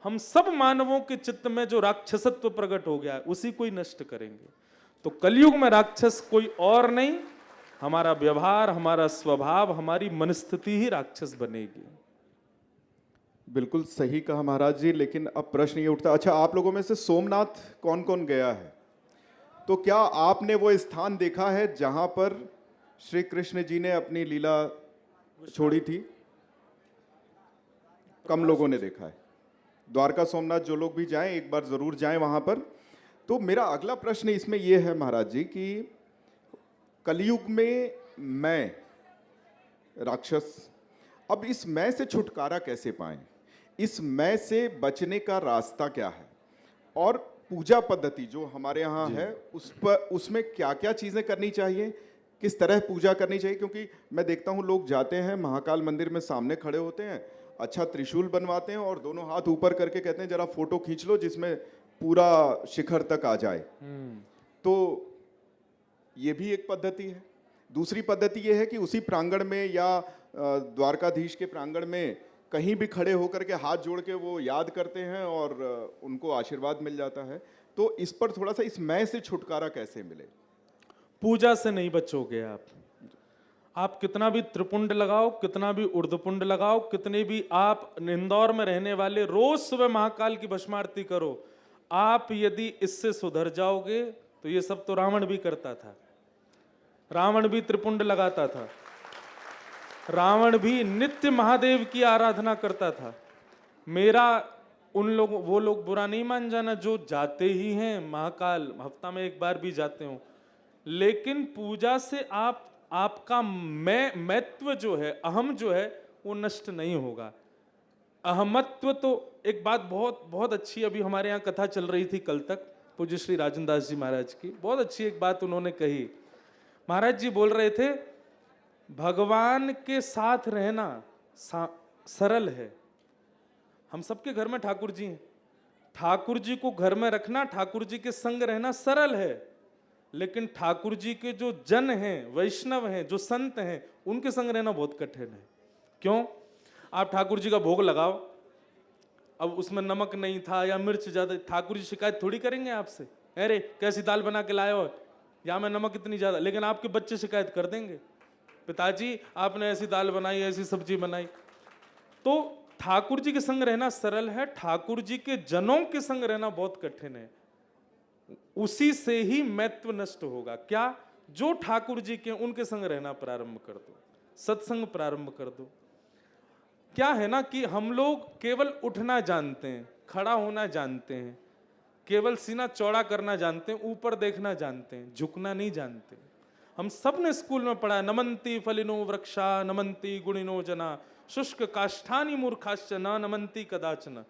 हम सब मानवों के चित्त में जो राक्षसत्व प्रकट हो गया है उसी को ही नष्ट करेंगे। तो कलयुग में राक्षस कोई और नहीं, हमारा व्यवहार, हमारा स्वभाव, हमारी मनस्थिति ही राक्षस बनेगी। बिल्कुल सही कहा महाराज जी, लेकिन अब प्रश्न ये उठता, अच्छा आप लोगों में से सोमनाथ कौन कौन गया है? तो क्या आपने वो स्थान देखा है जहां पर श्री कृष्ण जी ने अपनी लीला छोड़ी थी? कम लोगों ने देखा है। द्वारका सोमनाथ जो लोग भी जाएं एक बार जरूर जाएं वहां पर। तो मेरा अगला प्रश्न इसमें यह है महाराज जी कि कलयुग में मैं राक्षस, अब इस मैं से छुटकारा कैसे पाएं? इस मैं से बचने का रास्ता क्या है? और पूजा पद्धति जो हमारे यहाँ है उस पर, उसमें क्या क्या चीजें करनी चाहिए, किस तरह पूजा करनी चाहिए? क्योंकि मैं देखता हूँ लोग जाते हैं महाकाल मंदिर में, सामने खड़े होते हैं, अच्छा त्रिशूल बनवाते हैं और दोनों हाथ ऊपर करके कहते हैं जरा फोटो खींच लो जिसमें पूरा शिखर तक आ जाए। तो ये भी एक पद्धति है। दूसरी पद्धति ये है कि उसी प्रांगण में या द्वारकाधीश के प्रांगण में कहीं भी खड़े होकर के हाथ जोड़ के वो याद करते हैं और उनको आशीर्वाद मिल जाता है। तो इस पर थोड़ा सा, इस मैं से छुटकारा कैसे मिले? पूजा से नहीं बचोगे आप कितना भी त्रिपुंड लगाओ, कितना भी ऊर्ध्वपुंड लगाओ, कितने भी आप इंदौर में रहने वाले रोज सुबह महाकाल की भस्म आरती करो, आप यदि इससे सुधर जाओगे तो ये सब तो रावण भी करता था। रावण भी त्रिपुंड लगाता था, रावण भी नित्य महादेव की आराधना करता था। मेरा उन लोगों, वो लोग बुरा नहीं मान जाना जो जाते ही हैं महाकाल, हफ्ता में एक बार भी जाते हो, लेकिन पूजा से आपका मैत्व जो है, अहम जो है वो नष्ट नहीं होगा। अहमत्व तो एक बात बहुत बहुत अच्छी, अभी हमारे यहाँ कथा चल रही थी कल तक, पूज्य श्री राजन दास जी महाराज की, बहुत अच्छी एक बात उन्होंने कही। महाराज जी बोल रहे थे भगवान के साथ रहना सरल है। हम सबके घर में ठाकुर जी हैं, ठाकुर जी को घर में रखना, ठाकुर जी के संग रहना सरल है, लेकिन ठाकुर जी के जो जन हैं, वैष्णव हैं, जो संत हैं, उनके संग रहना बहुत कठिन है। क्यों? आप ठाकुर जी का भोग लगाओ, अब उसमें नमक नहीं था या मिर्च ज्यादा, ठाकुर जी शिकायत थोड़ी करेंगे आपसे, अरे कैसी दाल बना के लाए हो, या में नमक इतनी ज्यादा। लेकिन आपके बच्चे शिकायत कर देंगे, पिताजी आपने ऐसी दाल बनाई, ऐसी सब्जी बनाई। तो ठाकुर जी के संग रहना सरल है, ठाकुर जी के जनों के संग रहना बहुत कठिन है। उसी से ही मैत्व नष्ट होगा। क्या? जो ठाकुर जी के, उनके संग रहना प्रारंभ कर दो, सत्संग प्रारंभ कर दो। क्या है ना कि हम लोग केवल उठना जानते हैं, खड़ा होना जानते हैं, केवल सीना चौड़ा करना जानते हैं, ऊपर देखना जानते हैं, झुकना नहीं जानते। हम सब ने स्कूल में पढ़ा है, नमन्ति फलिनो वृक्षा नमन्ति गुणिनो जना शुष्क काष्ठानि मूर्खाश्च न नमन्ति कदाचन।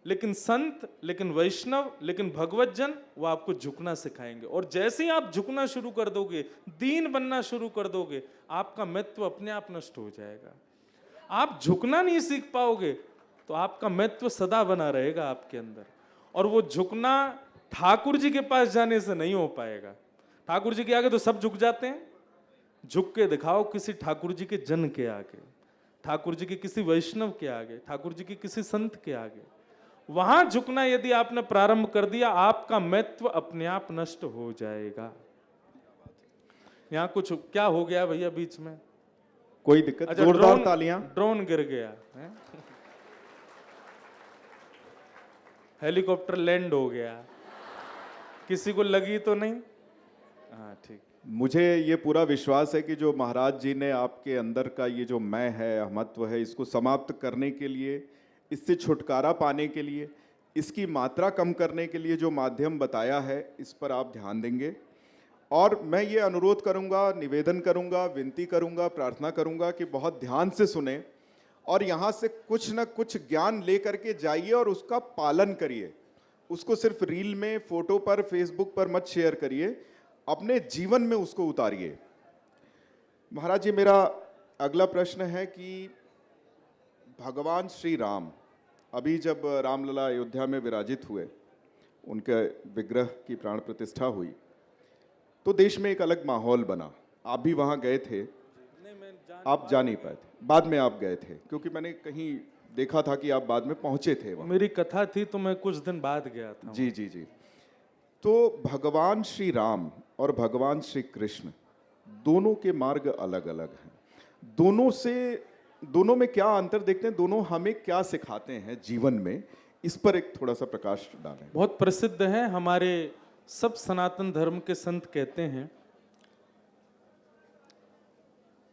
लेकिन संत, लेकिन वैष्णव, लेकिन भगवत जन, वो आपको झुकना सिखाएंगे। और जैसे ही आप झुकना शुरू कर दोगे, दीन बनना शुरू कर दोगे, आपका महत्व अपने आप नष्ट हो जाएगा। आप झुकना नहीं सीख पाओगे तो आपका महत्व सदा बना रहेगा आपके अंदर। और वो झुकना ठाकुर जी के पास जाने से नहीं हो पाएगा। ठाकुर जी के आगे तो सब झुक जाते हैं, झुक के दिखाओ किसी ठाकुर जी के जन के आगे, ठाकुर जी के किसी वैष्णव के आगे, ठाकुर जी के किसी संत के आगे। वहां झुकना यदि आपने प्रारंभ कर दिया, आपका महत्व अपने आप नष्ट हो जाएगा। यहाँ कुछ क्या हो गया भैया बीच में? कोई दिक्कत? अच्छा, जोरदार तालियां। ड्रोन गिर गया है? हेलीकॉप्टर लैंड हो गया, किसी को लगी तो नहीं? हाँ ठीक। मुझे ये पूरा विश्वास है कि जो महाराज जी ने आपके अंदर का ये जो मैं है, महत्व है, इसको समाप्त करने के लिए, इससे छुटकारा पाने के लिए, इसकी मात्रा कम करने के लिए जो माध्यम बताया है, इस पर आप ध्यान देंगे। और मैं ये अनुरोध करूंगा, निवेदन करूंगा, विनती करूंगा, प्रार्थना करूंगा कि बहुत ध्यान से सुने और यहाँ से कुछ न कुछ ज्ञान ले करके जाइए और उसका पालन करिए। उसको सिर्फ रील में, फोटो पर, फेसबुक पर मत शेयर करिए, अपने जीवन में उसको उतारिए। महाराज जी, मेरा अगला प्रश्न है कि भगवान श्री राम अभी जब रामलला अयोध्या में विराजित हुए, उनके विग्रह की प्राण प्रतिष्ठा हुई, तो देश में एक अलग माहौल बना। आप भी वहाँ गए थे? आप जा नहीं पाए थे, बाद में आप गए थे, क्योंकि मैंने कहीं देखा था कि आप बाद में पहुंचे थे वहाँ। मेरी कथा थी तो मैं कुछ दिन बाद गया था। जी जी जी। तो भगवान श्री राम और भगवान श्री कृष्ण दोनों के मार्ग अलग अलग हैं। दोनों में क्या अंतर देखते हैं, दोनों हमें क्या सिखाते हैं जीवन में, इस पर एक थोड़ा सा प्रकाश डालें। बहुत प्रसिद्ध है, हमारे सब सनातन धर्म के संत कहते हैं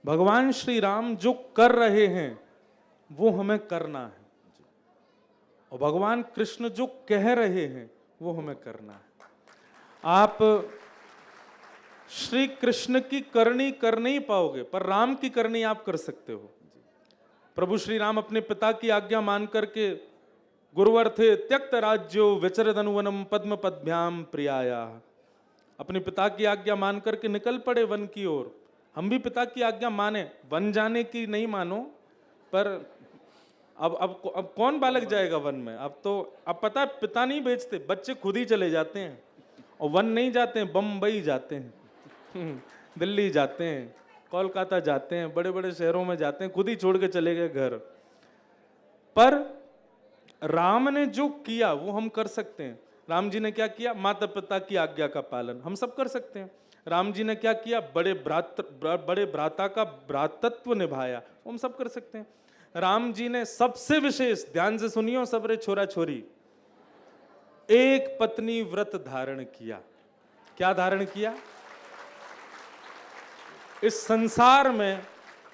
भगवान श्री राम जो कर रहे हैं वो हमें करना है, और भगवान कृष्ण जो कह रहे हैं वो हमें करना है। आप श्री कृष्ण की करनी कर नहीं पाओगे, पर राम की करनी आप कर सकते हो। प्रभु श्री राम अपने पिता की आज्ञा मान करके गुरुवर थे, त्यक्त राज्यो विचरद अनुवनम पद्म पद्भ्याम प्रियाया, अपने पिता की आज्ञा मान करके निकल पड़े वन की ओर। हम भी पिता की आज्ञा माने, वन जाने की नहीं मानो, पर अब कौन बालक जाएगा वन में? अब पता है पिता नहीं भेजते, बच्चे खुद ही चले जाते हैं, और वन नहीं जाते हैं, बम्बई जाते हैं, दिल्ली जाते हैं, कोलकाता जाते हैं, बड़े बड़े शहरों में जाते हैं, खुद ही छोड़ के चले गए घर। पर राम ने जो किया वो हम कर सकते हैं। राम जी ने क्या किया? माता पिता की आज्ञा का पालन हम सब कर सकते हैं। राम जी ने क्या किया? बड़े भ्राता का भ्रातत्व निभाया, वो हम सब कर सकते हैं। राम जी ने सबसे विशेष, ध्यान से सुनियो सबरे छोरा छोरी, एक पत्नी व्रत धारण किया। क्या धारण किया? इस संसार में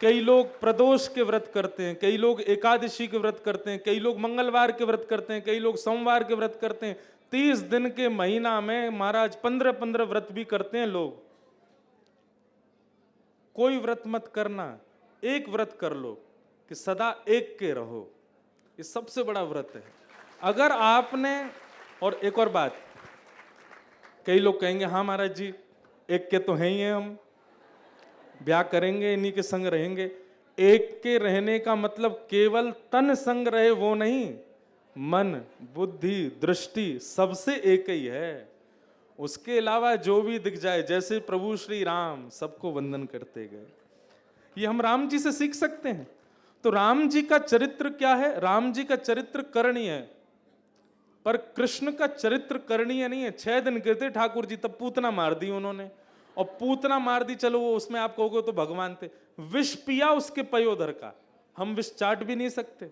कई लोग प्रदोष के व्रत करते हैं, कई लोग एकादशी के व्रत करते हैं, कई लोग मंगलवार के व्रत करते हैं, कई लोग सोमवार के व्रत करते हैं, 30 दिन के महीना में महाराज 15-15 व्रत भी करते हैं लोग। कोई व्रत मत करना, एक व्रत कर लो कि सदा एक के रहो, ये सबसे बड़ा व्रत है। अगर आपने, और एक और बात, कई लोग कहेंगे हाँ महाराज जी एक के तो हैं ही हैं, हम ब्याह करेंगे इन्हीं के संग रहेंगे। एक के रहने का मतलब केवल तन संग रहे वो नहीं, मन बुद्धि दृष्टि सबसे एक ही है। उसके अलावा जो भी दिख जाए, जैसे प्रभु श्री राम सबको वंदन करते गए, ये हम राम जी से सीख सकते हैं। तो राम जी का चरित्र क्या है? राम जी का चरित्र करणीय है, पर कृष्ण का चरित्र करणीय नहीं है। 6 दिन गिरते ठाकुर जी, तब पूतना मार दी उन्होंने, और पूतना मार दी, चलो वो उसमें आप कहोगे तो भगवान थे। विष पिया उसके पयोधर का, हम विष चाट भी नहीं सकते।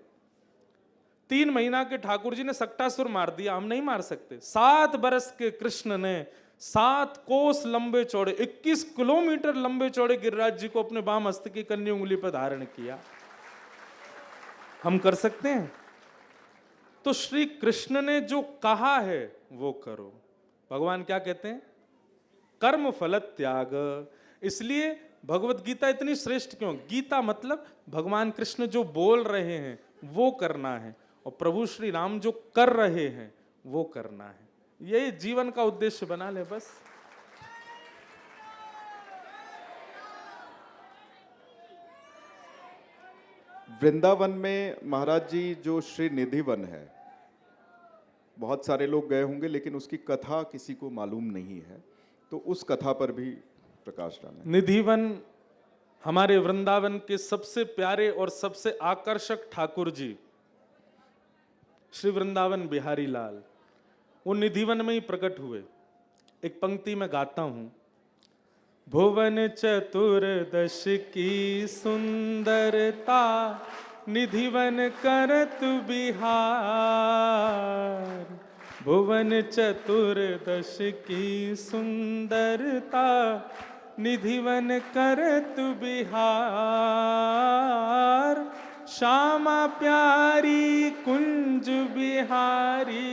3 महीना के ठाकुर जी ने सक्टासुर मार दिया, हम नहीं मार सकते। 7 बरस के कृष्ण ने 7 कोस लंबे चौड़े, 21 किलोमीटर लंबे चौड़े गिरिराज जी को अपने बाम हस्त की कन्या उंगली पर धारण किया, हम कर सकते हैं। तो श्री कृष्ण ने जो कहा है वो करो। भगवान क्या कहते हैं? कर्म फल त्याग। इसलिए भगवत गीता इतनी श्रेष्ठ क्यों? गीता मतलब भगवान कृष्ण जो बोल रहे हैं वो करना है, और प्रभु श्री राम जो कर रहे हैं वो करना है। ये जीवन का उद्देश्य बना ले बस। वृंदावन में महाराज जी जो श्री निधिवन है, बहुत सारे लोग गए होंगे लेकिन उसकी कथा किसी को मालूम नहीं है, तो उस कथा पर भी प्रकाश डालें। निधिवन हमारे वृंदावन के सबसे प्यारे और सबसे आकर्षक ठाकुर जी श्री वृंदावन बिहारी लाल, वो निधिवन में ही प्रकट हुए। एक पंक्ति में गाता हूं, भुवन चतुर्दश की सुंदरता निधिवन करत बिहार, भुवन चतुर्दश की सुंदरता निधिवन करत बिहार, श्यामा प्यारी कुंज बिहारी,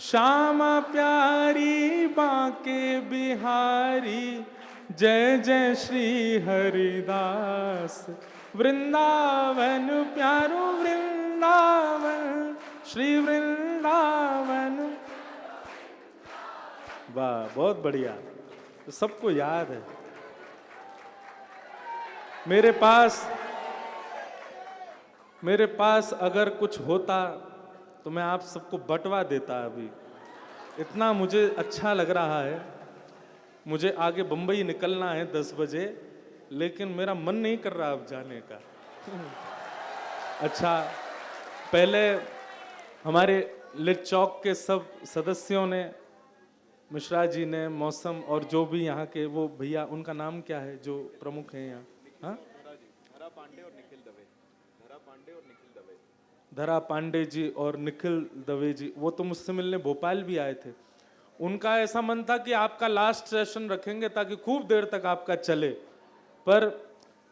श्यामा प्यारी बांके बिहारी, जय जय श्री हरिदास वृंदावन प्यारो वृंदावन श्री वृंदावन। वाह, बहुत बढ़िया, तो सबको याद है। मेरे पास अगर कुछ होता तो मैं आप सबको बंटवा देता अभी। इतना मुझे अच्छा लग रहा है। मुझे आगे बंबई निकलना है 10 बजे, लेकिन मेरा मन नहीं कर रहा अब जाने का। अच्छा, पहले हमारे लिट चौक के सब सदस्यों ने मिश्रा जी ने, मौसम और जो भी यहाँ के वो भैया, उनका नाम क्या है जो प्रमुख हैं यहाँ? हाँ, धरा पांडे और निखिल दवे। धरा पांडे और निखिल दवे। धरा पांडे जी और निखिल दवे जी, वो तो मुझसे मिलने भोपाल भी आए थे। उनका ऐसा मन था कि आपका लास्ट सेशन रखेंगे ताकि खूब देर तक आपका चले, पर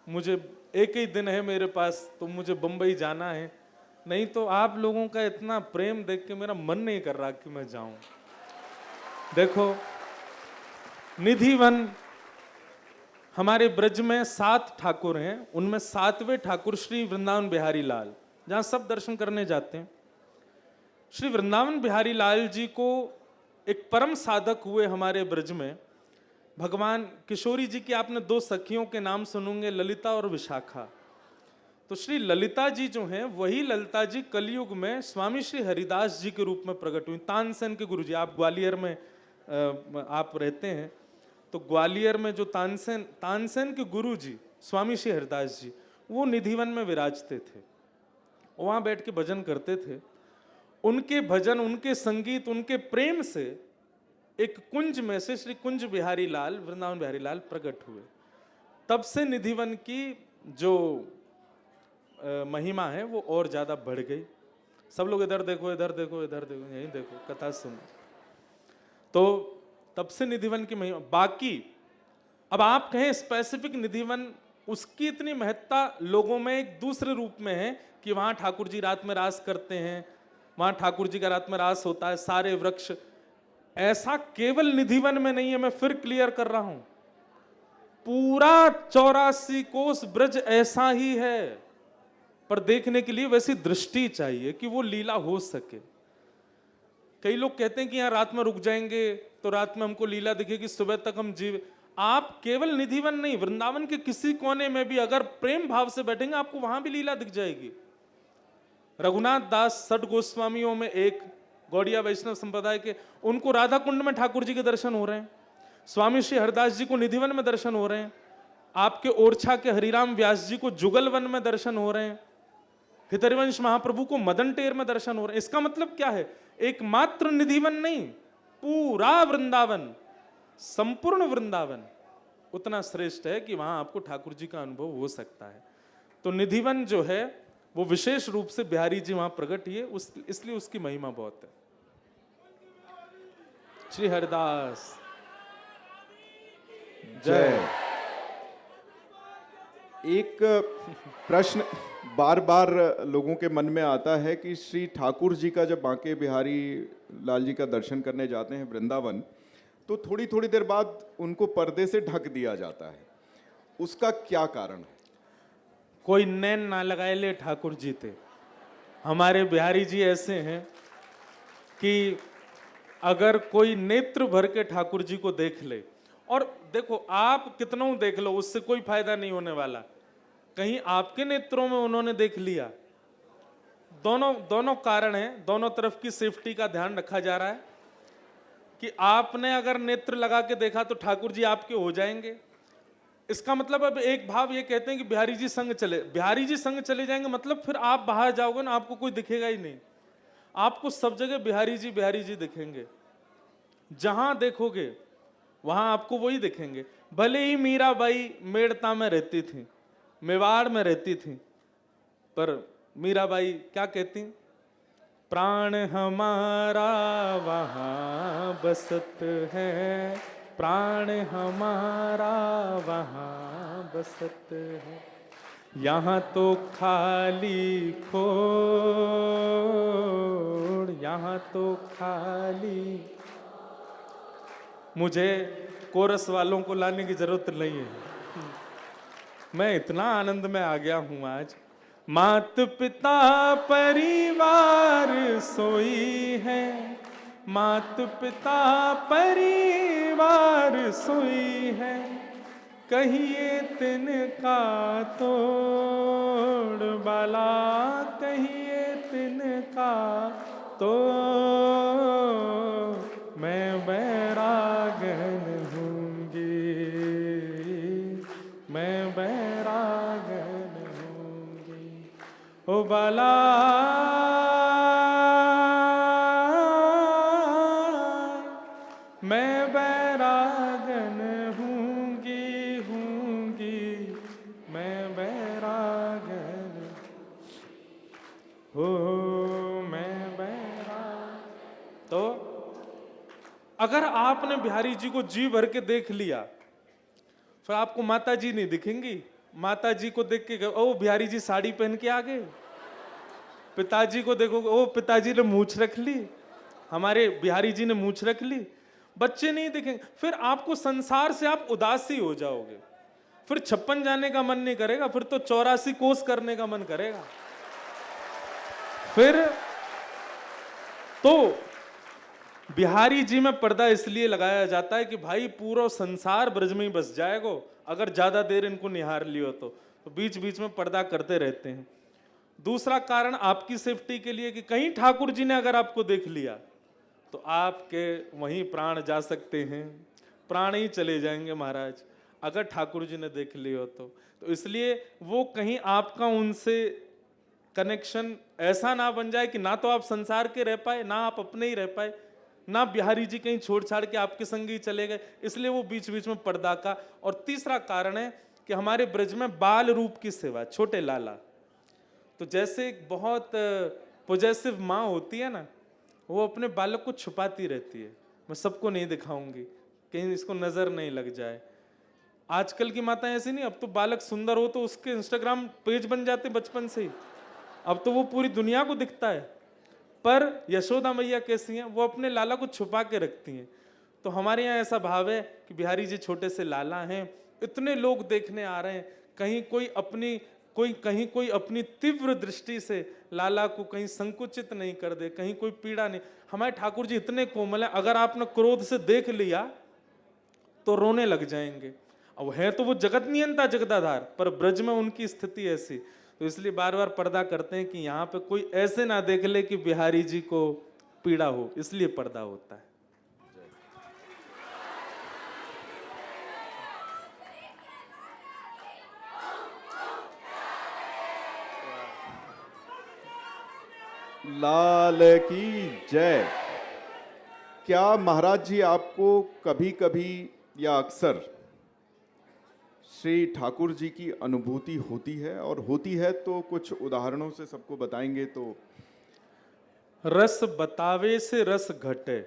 मुझे एक ही दिन है मेरे पास, तो मुझे बम्बई जाना है। नहीं तो आप लोगों का इतना प्रेम देख के मेरा मन नहीं कर रहा कि मैं जाऊं। देखो, निधिवन, हमारे ब्रज में 7 ठाकुर हैं, उनमें 7वें ठाकुर श्री वृंदावन बिहारी लाल, जहां सब दर्शन करने जाते हैं। श्री वृंदावन बिहारी लाल जी को एक परम साधक हुए हमारे ब्रज में। भगवान किशोरी जी की आपने 2 सखियों के नाम सुनोगे, ललिता और विशाखा। तो श्री ललिता जी जो हैं, वही ललिता जी कलयुग में स्वामी श्री हरिदास जी के रूप में प्रकट हुई। तानसेन के गुरु जी, आप ग्वालियर में आप रहते हैं, तो ग्वालियर में जो तानसेन के गुरु जी स्वामी श्री हरिदास जी, वो निधिवन में विराजते थे, वहां बैठ के भजन करते थे। उनके भजन, उनके संगीत, उनके प्रेम से एक कुंज में से श्री कुंज बिहारी लाल, वृंदावन बिहारी लाल प्रकट हुए। तब से निधिवन की जो महिमा है वो और ज्यादा बढ़ गई। सब लोग इधर देखो, इधर देखो, इधर देखो, यहीं देखो, कथा सुनो। तो तब से निधिवन की महिमा। बाकी अब आप कहें स्पेसिफिक निधिवन, उसकी इतनी महत्ता लोगों में एक दूसरे रूप में है कि वहां ठाकुर जी रात में रास करते हैं, वहां ठाकुर जी का रात में रास होता है, सारे वृक्ष। ऐसा केवल निधिवन में नहीं है, मैं फिर क्लियर कर रहा हूं, पूरा 84 कोस ब्रज ऐसा ही है। पर देखने के लिए वैसी दृष्टि चाहिए कि वो लीला हो सके। कई लोग कहते हैं कि यहां रात में रुक जाएंगे तो रात में हमको लीला दिखेगी, सुबह तक हम जीव। आप केवल निधिवन नहीं, वृंदावन के किसी कोने में भी अगर प्रेम भाव से बैठेंगे, आपको वहां भी लीला दिख जाएगी। रघुनाथ दास सठ गोस्वामियों में एक, गौड़िया वैष्णव संप्रदाय के, उनको राधा कुंड में ठाकुर जी के दर्शन हो रहे हैं। स्वामी श्री हरदास जी को निधिवन में दर्शन हो रहे हैं। आपके ओरछा के हरिराम व्यास जी को जुगलवन में दर्शन हो रहे हैं। हितरिवंश महाप्रभु को मदन टेर में दर्शन हो रहे हैं। इसका मतलब क्या है? एकमात्र निधिवन नहीं, पूरा वृंदावन, संपूर्ण वृंदावन उतना श्रेष्ठ है कि वहां आपको ठाकुर जी का अनुभव हो सकता है। तो निधिवन जो है वो विशेष रूप से बिहारी जी वहां प्रकट हुए, इसलिए उसकी महिमा बहुत है। श्री हरिदास जय। एक प्रश्न बार बार लोगों के मन में आता है कि श्री ठाकुर जी का जब बांके बिहारी लाल जी का दर्शन करने जाते हैं वृंदावन, तो थोड़ी थोड़ी देर बाद उनको पर्दे से ढक दिया जाता है, उसका क्या कारण है? कोई नैन ना लगाए ले ठाकुर जी थे। हमारे बिहारी जी ऐसे हैं कि अगर कोई नेत्र भर के ठाकुर जी को देख ले, और देखो आप कितनों देख लो, उससे कोई फायदा नहीं होने वाला। कहीं आपके नेत्रों में उन्होंने देख लिया, दोनों कारण हैं, दोनों तरफ की सेफ्टी का ध्यान रखा जा रहा है कि आपने अगर नेत्र लगा के देखा तो ठाकुर जी आपके हो जाएंगे। इसका मतलब अब एक भाव ये कहते हैं कि बिहारी जी संग चले, बिहारी जी संग चले जाएंगे, मतलब फिर आप बाहर जाओगे ना, आपको कोई दिखेगा ही नहीं। आपको सब जगह बिहारी जी दिखेंगे, जहां देखोगे वहां आपको वही दिखेंगे। भले ही मीराबाई मेड़ता में रहती थी, मेवाड़ में रहती थी, पर मीराबाई क्या कहती? प्राण हमारा वहां बसत है, प्राण हमारा वहां बसत है, यहाँ तो खाली खोड़, यहाँ तो खाली। मुझे कोरस वालों को लाने की जरूरत नहीं है, मैं इतना आनंद में आ गया हूं आज। मात पिता परिवार सोई है, मात पिता परिवार सोई है, कहिए तिनका तोड़ बाला, कहिए तिनका तोड़, मैं बैरागन हूँगी, मैं बैरागन हूँगी। ओ बाला मैं बैरागन हूँगी हूँगी, मैं बैरागन हो, मैं बैराग। तो अगर आपने बिहारी जी को जी भर के देख लिया, फिर आपको माता जी नहीं दिखेंगी। माता जी को देख के ओ बिहारी जी साड़ी पहन के आ गए, पिताजी को देखोगे ओ पिताजी ने मूछ रख ली, हमारे बिहारी जी ने मूछ रख ली। बच्चे नहीं दिखेंगे, फिर आपको संसार से आप उदासी हो जाओगे, फिर 56 जाने का मन नहीं करेगा, फिर तो 84 कोस करने का मन करेगा। फिर तो बिहारी जी में पर्दा इसलिए लगाया जाता है कि भाई पूरा संसार ब्रज में ही बस जाएगा, अगर ज्यादा देर इनको निहार लियो तो बीच बीच में पर्दा करते रहते हैं। दूसरा कारण आपकी सेफ्टी के लिए कि कहीं ठाकुर जी ने अगर आपको देख लिया तो आपके वहीं प्राण जा सकते हैं, प्राण ही चले जाएंगे महाराज, अगर ठाकुर जी ने देख लिया तो इसलिए वो कहीं आपका उनसे कनेक्शन ऐसा ना बन जाए कि ना तो आप संसार के रह पाए, ना आप अपने ही रह पाए, ना बिहारी जी कहीं छोड़ छाड़ के आपके संग ही चले गए, इसलिए वो बीच बीच में पर्दा का। और तीसरा कारण है कि हमारे ब्रज में बाल रूप की सेवा, छोटे लाला, तो जैसे एक बहुत पॉजेसिव माँ होती है ना, वो अपने बालक को छुपाती रहती है, मैं सबको नहीं दिखाऊंगी कहीं इसको नजर नहीं लग जाए। आजकल की माताएं ऐसी नहीं, अब तो बालक सुंदर हो तो उसके इंस्टाग्राम पेज बन जाते बचपन से ही, अब तो वो पूरी दुनिया को दिखता है। पर यशोदा मैया कैसी हैं, वो अपने लाला को छुपा के रखती हैं। तो हमारे यहाँ ऐसा भाव है कि बिहारी जी छोटे से लाला हैं, इतने लोग देखने आ रहे हैं, कहीं कोई अपनी तीव्र दृष्टि से लाला को कहीं संकुचित नहीं कर दे, कहीं कोई पीड़ा नहीं। हमारे ठाकुर जी इतने कोमल हैं, अगर आपने क्रोध से देख लिया तो रोने लग जाएंगे। अब है तो वो जगत नियंता जगदाधार, पर ब्रज में उनकी स्थिति ऐसी, तो इसलिए बार बार पर्दा करते हैं कि यहाँ पे कोई ऐसे ना देख ले कि बिहारी जी को पीड़ा हो, इसलिए पर्दा होता है। लाल की जय। क्या महाराज जी आपको कभी कभी या अक्सर श्री ठाकुर जी की अनुभूति होती है, और होती है तो कुछ उदाहरणों से सबको बताएंगे तो? रस बतावे से रस घटे,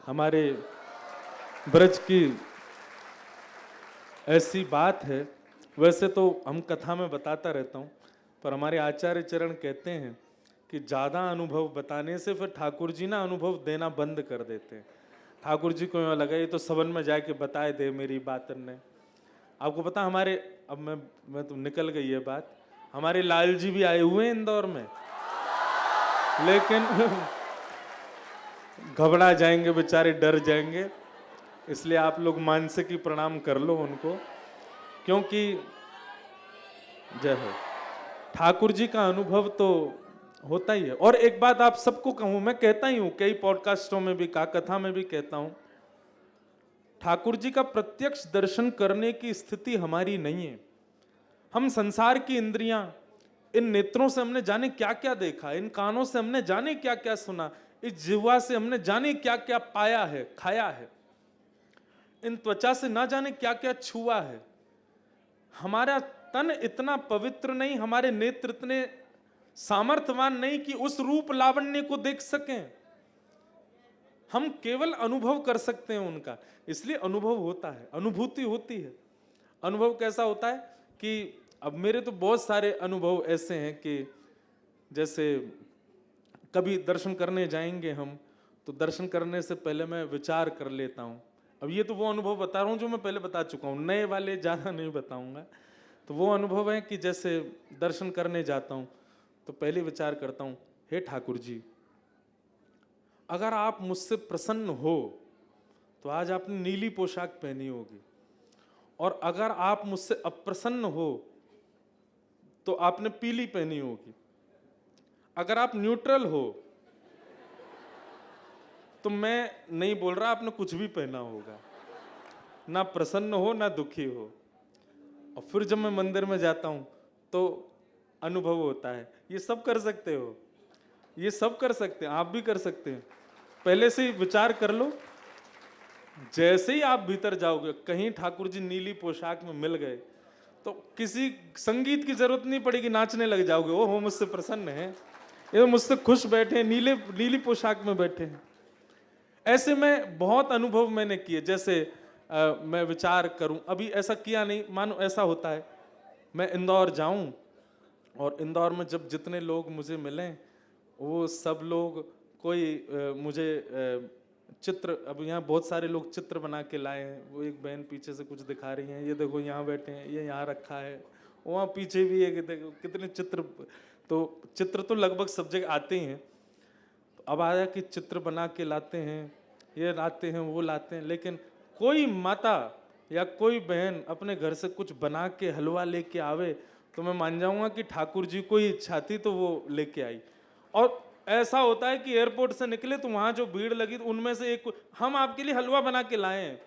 हमारे ब्रज की ऐसी बात है। वैसे तो हम कथा में बताता रहता हूँ, पर हमारे आचार्य चरण कहते हैं कि ज़्यादा अनुभव बताने से फिर ठाकुर जी ना अनुभव देना बंद कर देते हैं। ठाकुर जी को यूँ लगा ये तो सबन में जाके बताए दे मेरी बात ने। आपको पता हमारे, अब मैं तो निकल गई ये बात, हमारे लाल जी भी आए हुए हैं इंदौर में, लेकिन घबरा जाएंगे बेचारे, डर जाएंगे, इसलिए आप लोग मानसिकी प्रणाम कर लो उनको, क्योंकि जय हो ठाकुर जी का अनुभव तो होता ही है। और एक बात आप सबको कहूं, मैं कहता ही हूं, कई पॉडकास्टों में भी कहा, कथा में भी कहता हूं, ठाकुर जी का प्रत्यक्ष दर्शन करने की स्थिति हमारी नहीं है। हम संसार की इंद्रियां, इन नेत्रों से हमने जाने क्या क्या देखा, इन कानों से हमने जाने क्या क्या सुना, इस जिह्वा से हमने जाने क्या क्या पाया है, खाया है, इन त्वचा से ना जाने क्या क्या छुआ है। हमारा तन इतना पवित्र नहीं, हमारे नेत्र इतने सामर्थ्यवान नहीं कि उस रूप लावण्य को देख सकें। हम केवल अनुभव कर सकते हैं उनका, इसलिए अनुभव होता है, अनुभूति होती है। अनुभव कैसा होता है कि अब मेरे तो बहुत सारे अनुभव ऐसे हैं कि जैसे कभी दर्शन करने जाएंगे हम, तो दर्शन करने से पहले मैं विचार कर लेता हूँ। अब ये तो वो अनुभव बता रहा हूँ जो मैं पहले बता चुका हूँ, नए वाले ज़्यादा नहीं बताऊँगा। तो वो अनुभव है कि जैसे दर्शन करने जाता हूँ तो पहले विचार करता हूँ, हे ठाकुर जी, अगर आप मुझसे प्रसन्न हो तो आज आपने नीली पोशाक पहनी होगी, और अगर आप मुझसे अप्रसन्न हो तो आपने पीली पहनी होगी। अगर आप न्यूट्रल हो तो मैं नहीं बोल रहा, आपने कुछ भी पहना होगा, ना प्रसन्न हो ना दुखी हो। और फिर जब मैं मंदिर में जाता हूं तो अनुभव होता है। ये सब कर सकते हो, ये सब कर सकते हैं, आप भी कर सकते हैं। पहले से ही विचार कर लो जैसे ही आप भीतर जाओगे, कहीं ठाकुर जी नीली पोशाक में मिल गए तो किसी संगीत की जरूरत नहीं पड़ेगी, नाचने लग जाओगे। ओ हो मुझसे प्रसन्न है, ये मुझसे खुश बैठे हैं, नीली पोशाक में बैठे हैं। ऐसे में बहुत अनुभव मैंने किए। जैसे मैं विचार करूं, अभी ऐसा किया नहीं, मानो ऐसा होता है मैं इंदौर जाऊं और इंदौर में जब जितने लोग मुझे मिलें वो सब लोग कोई मुझे चित्र, अब यहाँ बहुत सारे लोग चित्र बना के लाए हैं। वो एक बहन पीछे से कुछ दिखा रही हैं, ये देखो यहाँ बैठे हैं, ये यहाँ रखा है, वहाँ पीछे भी है, देखो कितने चित्र। तो चित्र तो लगभग सब जगह आते ही हैं। तो अब आया कि चित्र बना के लाते हैं, ये लाते हैं, वो लाते हैं, लेकिन कोई माता या कोई बहन अपने घर से कुछ बना के हलवा लेके आवे तो मैं मान जाऊंगा कि ठाकुर जी को ही इच्छा थी तो वो लेके आई। और ऐसा होता है कि एयरपोर्ट से निकले तो वहां जो भीड़ लगी तो उनमें से एक, हम आपके लिए हलवा बना के लाए हैं,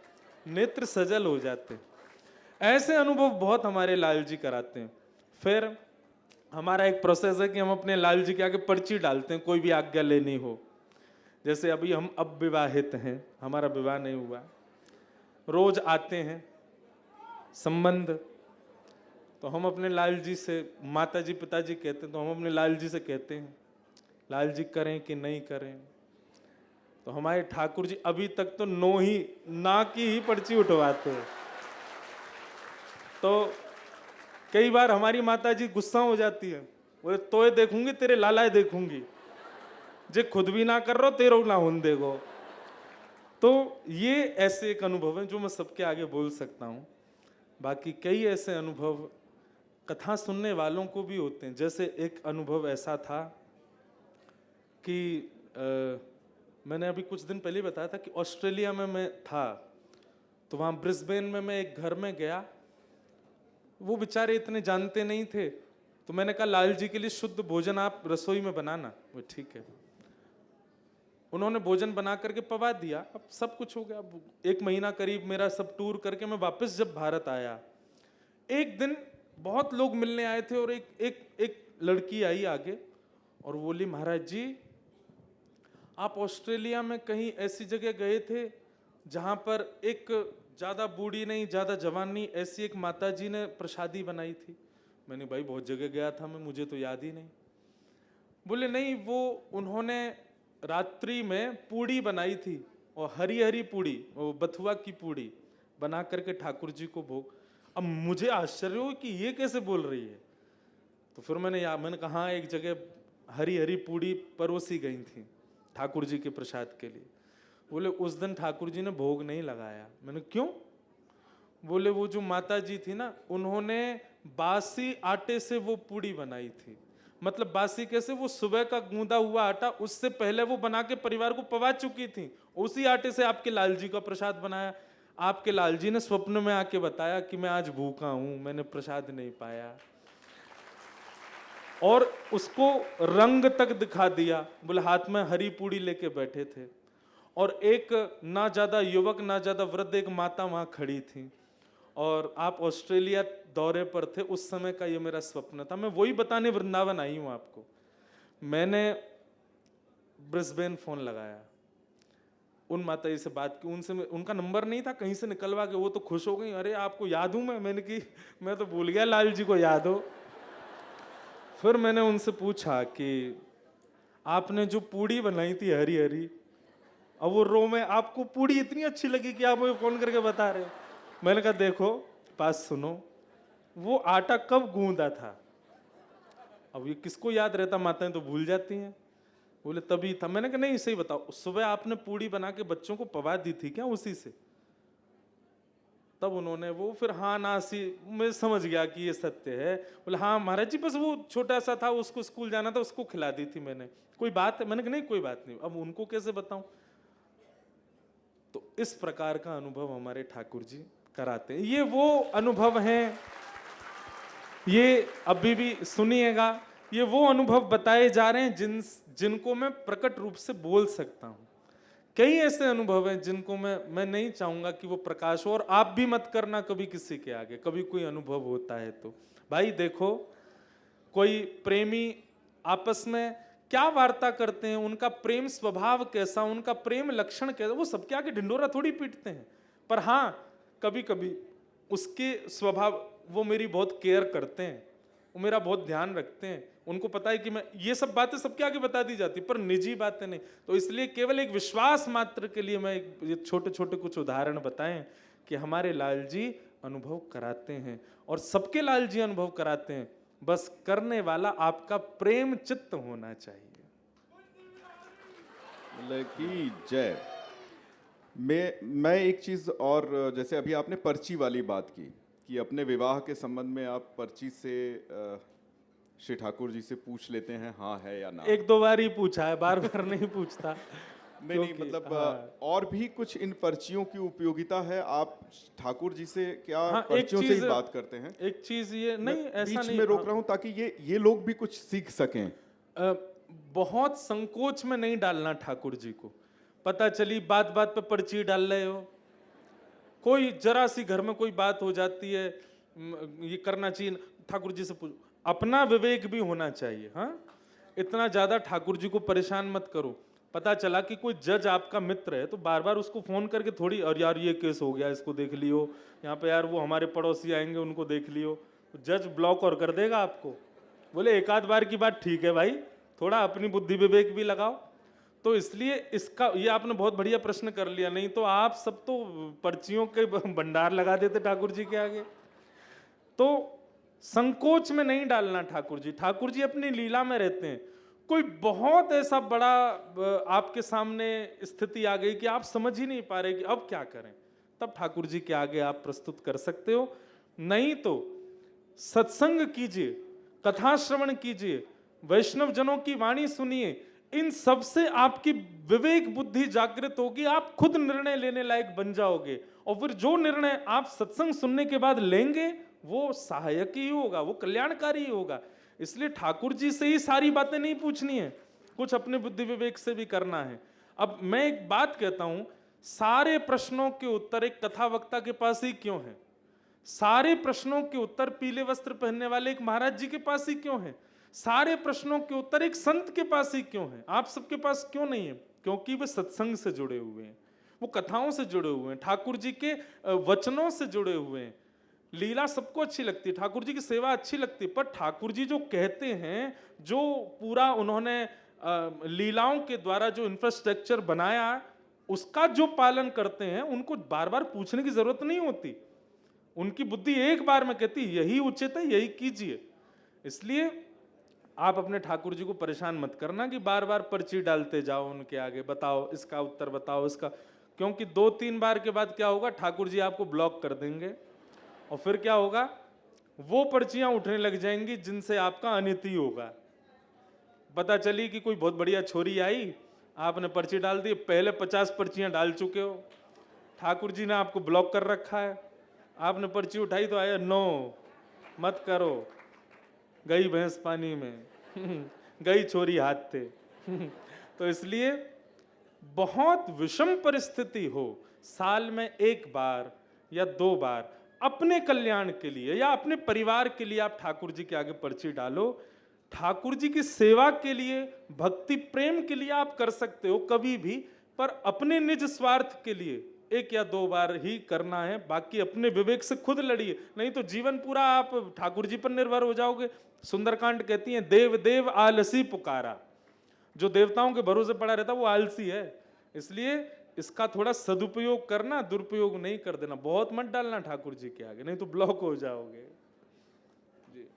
नेत्र सजल हो जाते हैं। ऐसे अनुभव बहुत हमारे लाल जी कराते हैं। फिर हमारा एक प्रोसेस है कि हम अपने लाल जी के आगे पर्ची डालते हैं, कोई भी आज्ञा लेनी हो। जैसे अभी हम अब विवाहित हैं, हमारा विवाह नहीं हुआ, रोज आते हैं संबंध, तो हम अपने लाल जी से, माता जी पिताजी कहते हैं तो हम अपने लाल जी से कहते हैं लाल जी करें कि नहीं करें। तो हमारे ठाकुर जी अभी तक तो नो ही, ना की ही पर्ची उठवाते हैं। तो कई बार हमारी माता जी गुस्सा हो जाती है, वो तोय देखूंगी तेरे लालाए देखूंगी, जे खुद भी ना कर रहो तेरो ना होन देगो। तो ये ऐसे एक अनुभव है जो मैं सबके आगे बोल सकता हूँ। बाकी कई ऐसे अनुभव कथा सुनने वालों को भी होते हैं। जैसे एक अनुभव ऐसा था कि मैंने अभी कुछ दिन पहले बताया था कि ऑस्ट्रेलिया में मैं था, तो वहाँ ब्रिस्बेन में मैं एक घर में गया। वो बेचारे इतने जानते नहीं थे, तो मैंने कहा लाल जी के लिए शुद्ध भोजन आप रसोई में बनाना। वो ठीक है, उन्होंने भोजन बना करके पवा दिया। अब सब कुछ हो गया। अब 1 महीना करीब मेरा सब टूर करके मैं वापस जब भारत आया, एक दिन बहुत लोग मिलने आए थे और एक लड़की आई आगे और बोली महाराज जी आप ऑस्ट्रेलिया में कहीं ऐसी जगह गए थे जहां पर एक ज्यादा बूढ़ी नहीं ज्यादा जवान नहीं ऐसी एक माता जी ने प्रसादी बनाई थी। मैंने भाई बहुत जगह गया था मैं, मुझे तो याद ही नहीं। बोले नहीं, वो उन्होंने रात्रि में पूड़ी बनाई थी और हरी हरी पूड़ी, वो बथुआ की पूड़ी बना करके ठाकुर जी को भोग। अब मुझे आश्चर्य हो कि ये कैसे बोल रही है। तो फिर मैंने कहा एक जगह हरी हरी पूड़ी परोसी गई थी ठाकुर जी के प्रसाद के लिए। बोले उस दिन ठाकुर जी ने भोग नहीं लगाया। मैंने क्यों? बोले वो जो माता जी थी ना, उन्होंने बासी आटे से वो पूड़ी बनाई थी। मतलब बासी कैसे? वो सुबह का गूंदा हुआ आटा उससे पहले वो बना के परिवार को पवा चुकी थी, उसी आटे से आपके लाल जी का प्रसाद बनाया। आपके लाल जी ने स्वप्न में आके बताया कि मैं आज भूखा हूं, मैंने प्रसाद नहीं पाया, और उसको रंग तक दिखा दिया। बोले हाथ में हरी पूड़ी लेके बैठे थे और एक ना ज्यादा युवक ना ज्यादा वृद्ध एक माता वहां खड़ी थी और आप ऑस्ट्रेलिया दौरे पर थे। उस समय का ये मेरा स्वप्न था। मैं वही बताने वृंदावन आई हूं आपको। मैंने ब्रिस्बेन फोन लगाया, उन माता जी से बात की, उनसे उनका नंबर नहीं था, कहीं से निकलवा के। वो तो खुश हो गई, अरे आपको याद हूं मैं। मैंने की मैं तो भूल गया लाल जी को याद हो। फिर मैंने उनसे पूछा कि आपने जो पूड़ी बनाई थी हरी हरी, अब वो रो में आपको पूड़ी इतनी अच्छी लगी कि आप मुझे फोन करके बता रहे हो। मैंने कहा देखो बात सुनो, वो आटा कब गूंदा था? अब ये किसको याद रहता, माताएं तो भूल जाती हैं। बोले तभी था। मैंने कहा नहीं सही बताओ, सुबह आपने पूड़ी बना के बच्चों को पवा दी थी क्या उसी से? तब उन्होंने वो फिर हाँ ना सी, मैं समझ गया कि ये सत्य है। बोले हाँ महाराज जी, बस वो छोटा सा था, उसको स्कूल जाना था, उसको खिला दी थी मैंने। कोई बात है? मैंने कहा नहीं कोई बात नहीं। अब उनको कैसे बताऊं? तो इस प्रकार का अनुभव हमारे ठाकुर जी कराते हैं। ये वो अनुभव हैं, ये अभी भी सुनिएगा, ये वो अनुभव बताए जा रहे हैं जिनको मैं प्रकट रूप से बोल सकता हूं। कई ऐसे अनुभव हैं जिनको मैं नहीं चाहूंगा कि वो प्रकाश हो, और आप भी मत करना कभी किसी के आगे। कभी कोई अनुभव होता है तो भाई देखो, कोई प्रेमी आपस में क्या वार्ता करते हैं, उनका प्रेम स्वभाव कैसा, उनका प्रेम लक्षण कैसा, वो सबके आगे ढिंडोरा थोड़ी पीटते हैं। पर हाँ, कभी कभी उसके स्वभाव, वो मेरी बहुत केयर करते हैं, वो मेरा बहुत ध्यान रखते हैं, उनको पता है कि मैं ये सब बातें सबके आगे बता दी जाती, पर निजी बातें नहीं। तो इसलिए केवल एक विश्वास मात्र के लिए मैं ये छोटे छोटे कुछ उदाहरण बताएं कि हमारे लाल जी अनुभव कराते हैं, और सबके लाल जी अनुभव कराते हैं, बस करने वाला आपका प्रेम चित्त होना चाहिए। की जय। मैं एक चीज और, जैसे अभी आपने पर्ची वाली बात की कि अपने विवाह के संबंध में आप पर्ची से श्री ठाकुर जी से पूछ लेते हैं हाँ है या ना। एक दो बार ही पूछा है, बार बार नहीं पूछता। नहीं मतलब और भी कुछ इन पर्चियों की उपयोगिता है। आप ठाकुर जी से क्या पर्चियों से ही बात करते हैं? एक चीज ये नहीं, ऐसा बीच नहीं, में रोक रहा हूं ताकि ये लोग भी कुछ सीख सकें। बहुत संकोच में नहीं डालना ठाकुर जी को। पता चली बात बात पे पर्ची डाल रहे हो, कोई जरा सी घर में कोई बात हो जाती है, ये करना चाहिए, ठाकुर जी से पूछो। अपना विवेक भी होना चाहिए। हाँ, इतना ज्यादा ठाकुर जी को परेशान मत करो। पता चला कि कोई जज आपका मित्र है तो बार बार उसको फोन करके थोड़ी, और यार ये केस हो गया इसको देख लियो, यहाँ पे यार वो हमारे पड़ोसी आएंगे उनको देख लियो, तो जज ब्लॉक और कर देगा आपको। बोले एक आध बार की बात ठीक है भाई, थोड़ा अपनी बुद्धि विवेक भी लगाओ। तो इसलिए इसका, ये आपने बहुत बढ़िया प्रश्न कर लिया, नहीं तो आप सब तो पर्चियों के भंडार लगा देते ठाकुर जी के आगे। तो संकोच में नहीं डालना ठाकुर जी। ठाकुर जी अपनी लीला में रहते हैं। कोई बहुत ऐसा बड़ा आपके सामने स्थिति आ गई कि आप समझ ही नहीं पा रहे कि अब क्या करें, तब ठाकुर जी के आगे आप प्रस्तुत कर सकते हो। नहीं तो सत्संग कीजिए, कथा श्रवण कीजिए, वैष्णव जनों की वाणी सुनिए, इन सब से आपकी विवेक बुद्धि जागृत होगी, आप खुद निर्णय लेने लायक बन जाओगे, और फिर जो निर्णय आप सत्संग सुनने के बाद लेंगे वो सहायक ही होगा, वो कल्याणकारी ही होगा। इसलिए ठाकुर जी से ही सारी बातें नहीं पूछनी है, कुछ अपने बुद्धि विवेक से भी करना है। अब मैं एक बात कहता हूं, सारे प्रश्नों के उत्तर एक कथा वक्ता के पास ही क्यों है? सारे प्रश्नों के उत्तर पीले वस्त्र पहनने वाले एक महाराज जी के पास ही क्यों है? सारे प्रश्नों के उत्तर एक संत के पास ही क्यों है? आप सबके पास क्यों नहीं है? क्योंकि वे सत्संग से जुड़े हुए हैं, वो कथाओं से जुड़े हुए हैं, ठाकुर जी के वचनों से जुड़े हुए हैं। लीला सबको अच्छी लगती है, ठाकुर जी की सेवा अच्छी लगती है, पर ठाकुर जी जो कहते हैं, जो पूरा उन्होंने लीलाओं के द्वारा जो इंफ्रास्ट्रक्चर बनाया, उसका जो पालन करते हैं, उनको बार बार पूछने की जरूरत नहीं होती। उनकी बुद्धि एक बार में कहती यही उचित है, यही कीजिए। इसलिए आप अपने ठाकुर जी को परेशान मत करना कि बार बार पर्ची डालते जाओ उनके आगे, बताओ इसका उत्तर, बताओ इसका, क्योंकि 2-3 बार के बाद क्या होगा, ठाकुर जी आपको ब्लॉक कर देंगे, और फिर क्या होगा, वो पर्चियां उठने लग जाएंगी जिनसे आपका अनिति होगा। पता चली कि कोई बहुत बढ़िया छोरी आई, आपने पर्ची डाल दी, पहले 50 पर्चियां डाल चुके हो, ठाकुर जी ने आपको ब्लॉक कर रखा है, आपने पर्ची उठाई तो आया नो मत करो, गई भैंस पानी में गई छोरी हाथ थे तो इसलिए बहुत विषम परिस्थिति हो, साल में एक बार या 2 बार अपने कल्याण के लिए या अपने परिवार के लिए आप ठाकुर जी के आगे पर्ची डालो। ठाकुर जी की सेवा के लिए, भक्ति प्रेम के लिए आप कर सकते हो कभी भी, पर अपने निज स्वार्थ के लिए 1 या 2 बार ही करना है। बाकी अपने विवेक से खुद लड़िए, नहीं तो जीवन पूरा आप ठाकुर जी पर निर्भर हो जाओगे। सुंदरकांड कहती है, देव देव आलसी पुकारा। जो देवताओं के भरोसे पड़ा रहता वो आलसी है। इसलिए इसका थोड़ा सदुपयोग करना, दुरुपयोग नहीं कर देना। बहुत मत डालना ठाकुर जी के आगे, नहीं तो ब्लॉक हो जाओगे।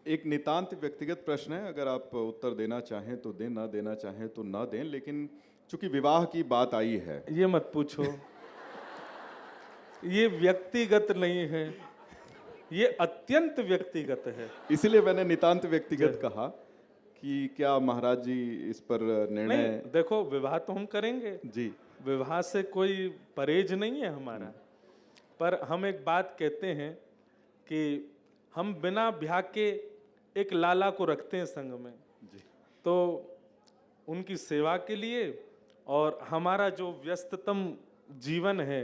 एक नितांत व्यक्तिगत प्रश्न है, अगर आप उत्तर देना चाहें तो दें, ना देना चाहें तो ना दें, लेकिन चूंकि विवाह की बात आई है। ये मत पूछो ये व्यक्तिगत नहीं है, ये अत्यंत व्यक्तिगत है। इसीलिए मैंने नितांत व्यक्तिगत कहा कि क्या महाराज जी इस पर निर्णय। नहीं, देखो विवाह तो हम करेंगे जी, विवाह से कोई परहेज नहीं है हमारा, पर हम एक बात कहते हैं कि हम बिना ब्याह के एक लाला को रखते हैं संग में जी, तो उनकी सेवा के लिए, और हमारा जो व्यस्ततम जीवन है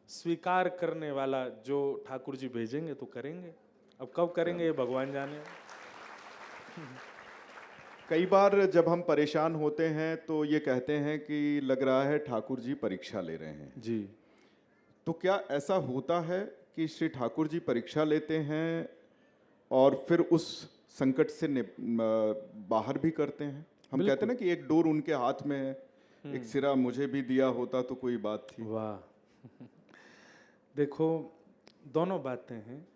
स्वीकार करने वाला जो ठाकुर जी भेजेंगे तो करेंगे। अब कब करेंगे ये भगवान जाने। कई बार जब हम परेशान होते हैं तो ये कहते हैं कि लग रहा है ठाकुर जी परीक्षा ले रहे हैं। जी। तो क्या ऐसा होता है कि श्री ठाकुर जी परीक्षा लेते हैं और फिर उस संकट से बाहर भी करते हैं? हम कहते हैं ना कि एक डोर उनके हाथ में है, एक सिरा मुझे भी दिया होता तो कोई बात थी। वाह। देखो, दोनों बातें हैं।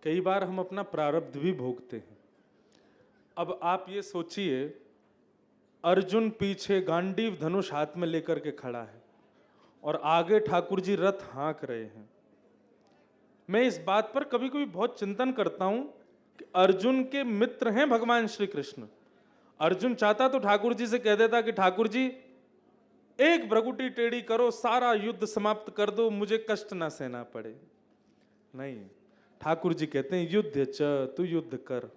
कई बार हम अपना प्रारब्ध भी भोगते हैं। अब आप ये सोचिए, अर्जुन पीछे गांडीव धनुष हाथ में लेकर के खड़ा है और आगे ठाकुर जी रथ हाँक रहे हैं। मैं इस बात पर कभी कभी बहुत चिंतन करता हूं कि अर्जुन के मित्र हैं भगवान श्री कृष्ण। अर्जुन चाहता तो ठाकुर जी से कह देता कि ठाकुर जी एक भ्रगुटी टेढ़ी करो, सारा युद्ध समाप्त कर दो, मुझे कष्ट ना सहना पड़े। नहीं, ठाकुर जी कहते हैं युद्ध च, तू युद्ध कर,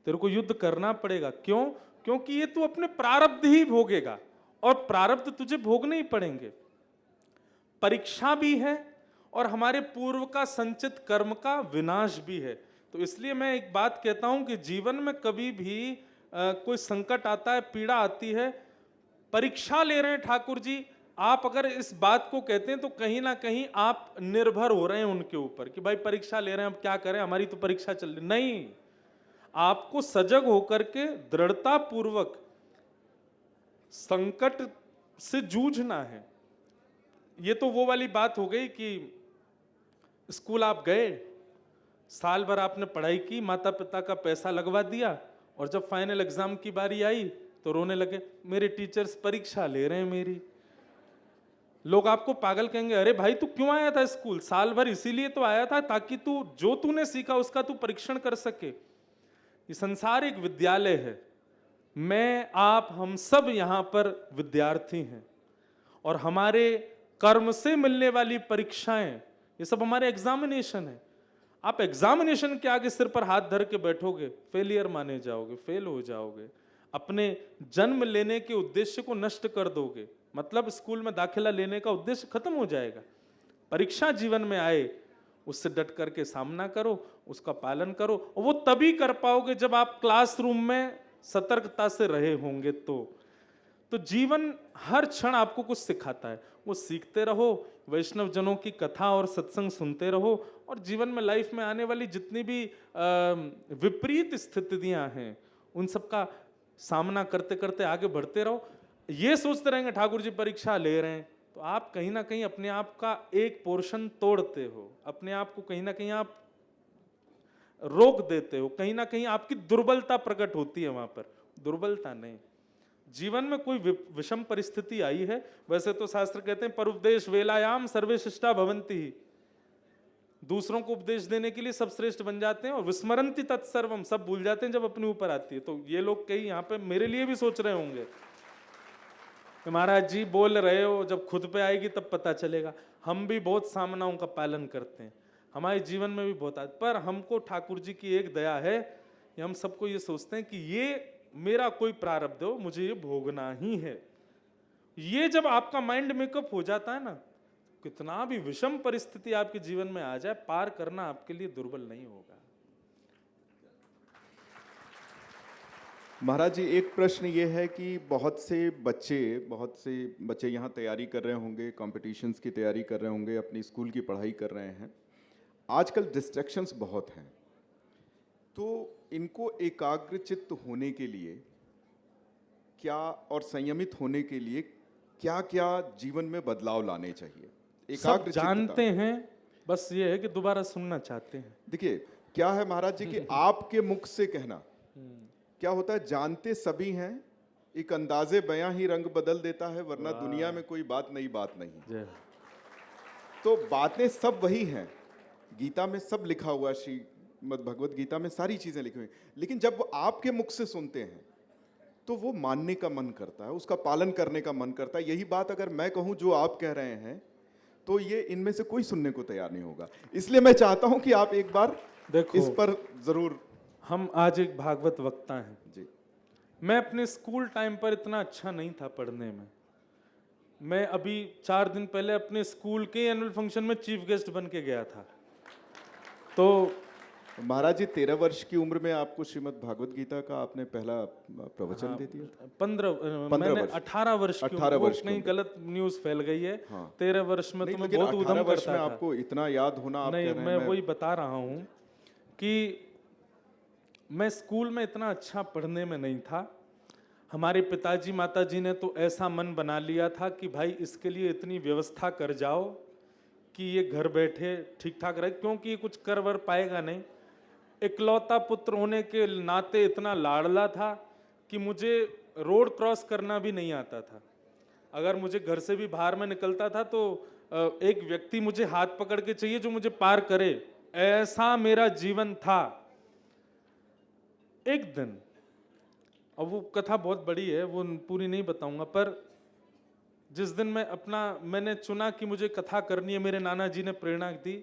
तेरे को युद्ध करना पड़ेगा। क्यों? क्योंकि ये तू अपने प्रारब्ध ही भोगेगा और प्रारब्ध तुझे भोगने ही पड़ेंगे। परीक्षा भी है और हमारे पूर्व का संचित कर्म का विनाश भी है। तो इसलिए मैं एक बात कहता हूं कि जीवन में कभी भी कोई संकट आता है, पीड़ा आती है, परीक्षा ले रहे हैं ठाकुर जी, आप अगर इस बात को कहते हैं तो कहीं ना कहीं आप निर्भर हो रहे हैं उनके ऊपर कि भाई परीक्षा ले रहे हैं, अब क्या करें, हमारी तो परीक्षा चल रही। नहीं, आपको सजग होकर के दृढ़ता पूर्वक संकट से जूझना है। ये तो वो वाली बात हो गई कि स्कूल आप गए, साल भर आपने पढ़ाई की, माता पिता का पैसा लगवा दिया और जब फाइनल एग्जाम की बारी आई तो रोने लगे, मेरे टीचर्स परीक्षा ले रहे हैं मेरी। लोग आपको पागल कहेंगे, अरे भाई तू क्यों आया था स्कूल? साल भर इसीलिए तो आया था ताकि तू जो तूने सीखा उसका तू परीक्षण कर सके। ये संसार एक विद्यालय है। मैं, आप, हम सब यहां पर विद्यार्थी हैं और हमारे कर्म से मिलने वाली परीक्षाएं, ये सब हमारे एग्जामिनेशन है। आप एग्जामिनेशन के आगे सिर पर हाथ धर के बैठोगे, फेलियर माने जाओगे, फेल हो जाओगे, अपने जन्म लेने के उद्देश्य को नष्ट कर दोगे। मतलब स्कूल में दाखिला लेने का उद्देश्य खत्म हो जाएगा। परीक्षा जीवन में आए, उससे डट करके सामना करो, उसका पालन करो, और वो तभी कर पाओगे जब आप क्लासरूम में सतर्कता से रहे होंगे। तो जीवन हर क्षण आपको कुछ सिखाता है, वो सीखते रहो, वैष्णव जनों की कथा और सत्संग सुनते रहो और जीवन में, लाइफ में आने वाली जितनी भी विपरीत स्थितियां हैं उन सब का सामना करते करते आगे बढ़ते रहो। ये सोचते रहेंगे ठाकुर जी परीक्षा ले रहे हैं, तो आप कहीं ना कहीं अपने आप का एक पोर्शन तोड़ते हो, अपने आप को कहीं ना कहीं आप रोक देते हो, कहीं ना कहीं आपकी दुर्बलता प्रकट होती है वहां पर। दुर्बलता नहीं, जीवन में कोई विषम परिस्थिति आई है, वैसे तो शास्त्र कहते हैं परुपदेश वेलायाम सर्वे शिष्टा भवन्ति ही, दूसरों को उपदेश देने के लिए सब श्रेष्ठ बन जाते हैं और विस्मरन्ति तत्सर्वम, सब भूल जाते हैं जब अपने ऊपर आती है। तो ये लोग कहीं यहाँ पे मेरे लिए भी सोच रहे होंगे कि महाराज जी बोल रहे हो, जब खुद पे आएगी तब पता चलेगा। हम भी बहुत सामनाओं का पालन करते हैं, हमारे जीवन में भी बहुत आता, पर हमको ठाकुर जी की एक दया है कि हम सबको ये सोचते हैं कि ये मेरा कोई प्रारब्ध हो, मुझे ये भोगना ही है। ये जब आपका माइंड मेकअप हो जाता है ना, कितना भी विषम परिस्थिति आपके जीवन में आ जाए, पार करना आपके लिए दुर्बल नहीं होगा। महाराज जी, एक प्रश्न ये है कि बहुत से बच्चे यहाँ तैयारी कर रहे होंगे, कॉम्पिटिशन्स की तैयारी कर रहे होंगे, अपनी स्कूल की पढ़ाई कर रहे हैं। आजकल डिस्ट्रैक्शंस बहुत हैं, तो इनको एकाग्रचित्त होने के लिए क्या, और संयमित होने के लिए क्या क्या जीवन में बदलाव लाने चाहिए? सब जानते हैं, बस ये है कि दोबारा सुनना चाहते हैं। देखिए क्या है महाराज जी कि आपके मुख से कहना क्या होता है, जानते सभी हैं, एक अंदाजे बयां ही रंग बदल देता है, वरना दुनिया में कोई बात नहीं। तो बातें सब वही हैं, गीता में सब लिखा हुआ, श्रीमद् भगवत गीता में सारी चीजें लिखी हुई, लेकिन जब वो आपके मुख से सुनते हैं तो वो मानने का मन करता है, उसका पालन करने का मन करता है। यही बात अगर मैं कहूं जो आप कह रहे हैं, तो ये इनमें से कोई सुनने को तैयार नहीं होगा। इसलिए मैं चाहता हूं कि आप एक बार देखो, इस पर जरूर। हम आज एक भागवत वक्ता हैं जी। मैं अपने स्कूल टाइम पर इतना अच्छा नहीं था पढ़ने में। मैं अभी 4 दिन पहले अपने स्कूल के एनुअल फंक्शन में चीफ गेस्ट बन के गया था। तो महाराज जी 13 वर्ष की उम्र में आपको श्रीमद् भागवत गीता का आपने पहला प्रवचन दे दिया था? 15 मैंने वर्ष। 18 वर्ष की 18 उम्र, वर्ष वो की कहीं उम्र। गलत न्यूज़ फैल गई है। हाँ। 13 वर्ष में नहीं, तो मैं लेकिन बहुत 18 उधम वर्ष करता में था। आपको इतना याद होना, आप नहीं, कह रहे मैं हैं वही बता रहा हूँ कि मैं स्कूल में इतना अच्छा पढ़ने में नहीं था। हमारे पिताजी माताजी ने तो ऐसा मन बना लिया था कि भाई इसके लिए इतनी व्यवस्था कर जाओ कि ये घर बैठे ठीक ठाक रहे, क्योंकि ये कुछ कर वर पाएगा नहीं। इकलौता पुत्र होने के नाते इतना लाडला था कि मुझे रोड क्रॉस करना भी नहीं आता था। अगर मुझे घर से भी बाहर में निकलता था तो एक व्यक्ति मुझे हाथ पकड़ के चाहिए जो मुझे पार करे, ऐसा मेरा जीवन था। एक दिन, अब वो कथा बहुत बड़ी है, वो पूरी नहीं बताऊंगा, पर जिस दिन मैंने चुना कि मुझे कथा करनी है, मेरे नाना जी ने प्रेरणा दी,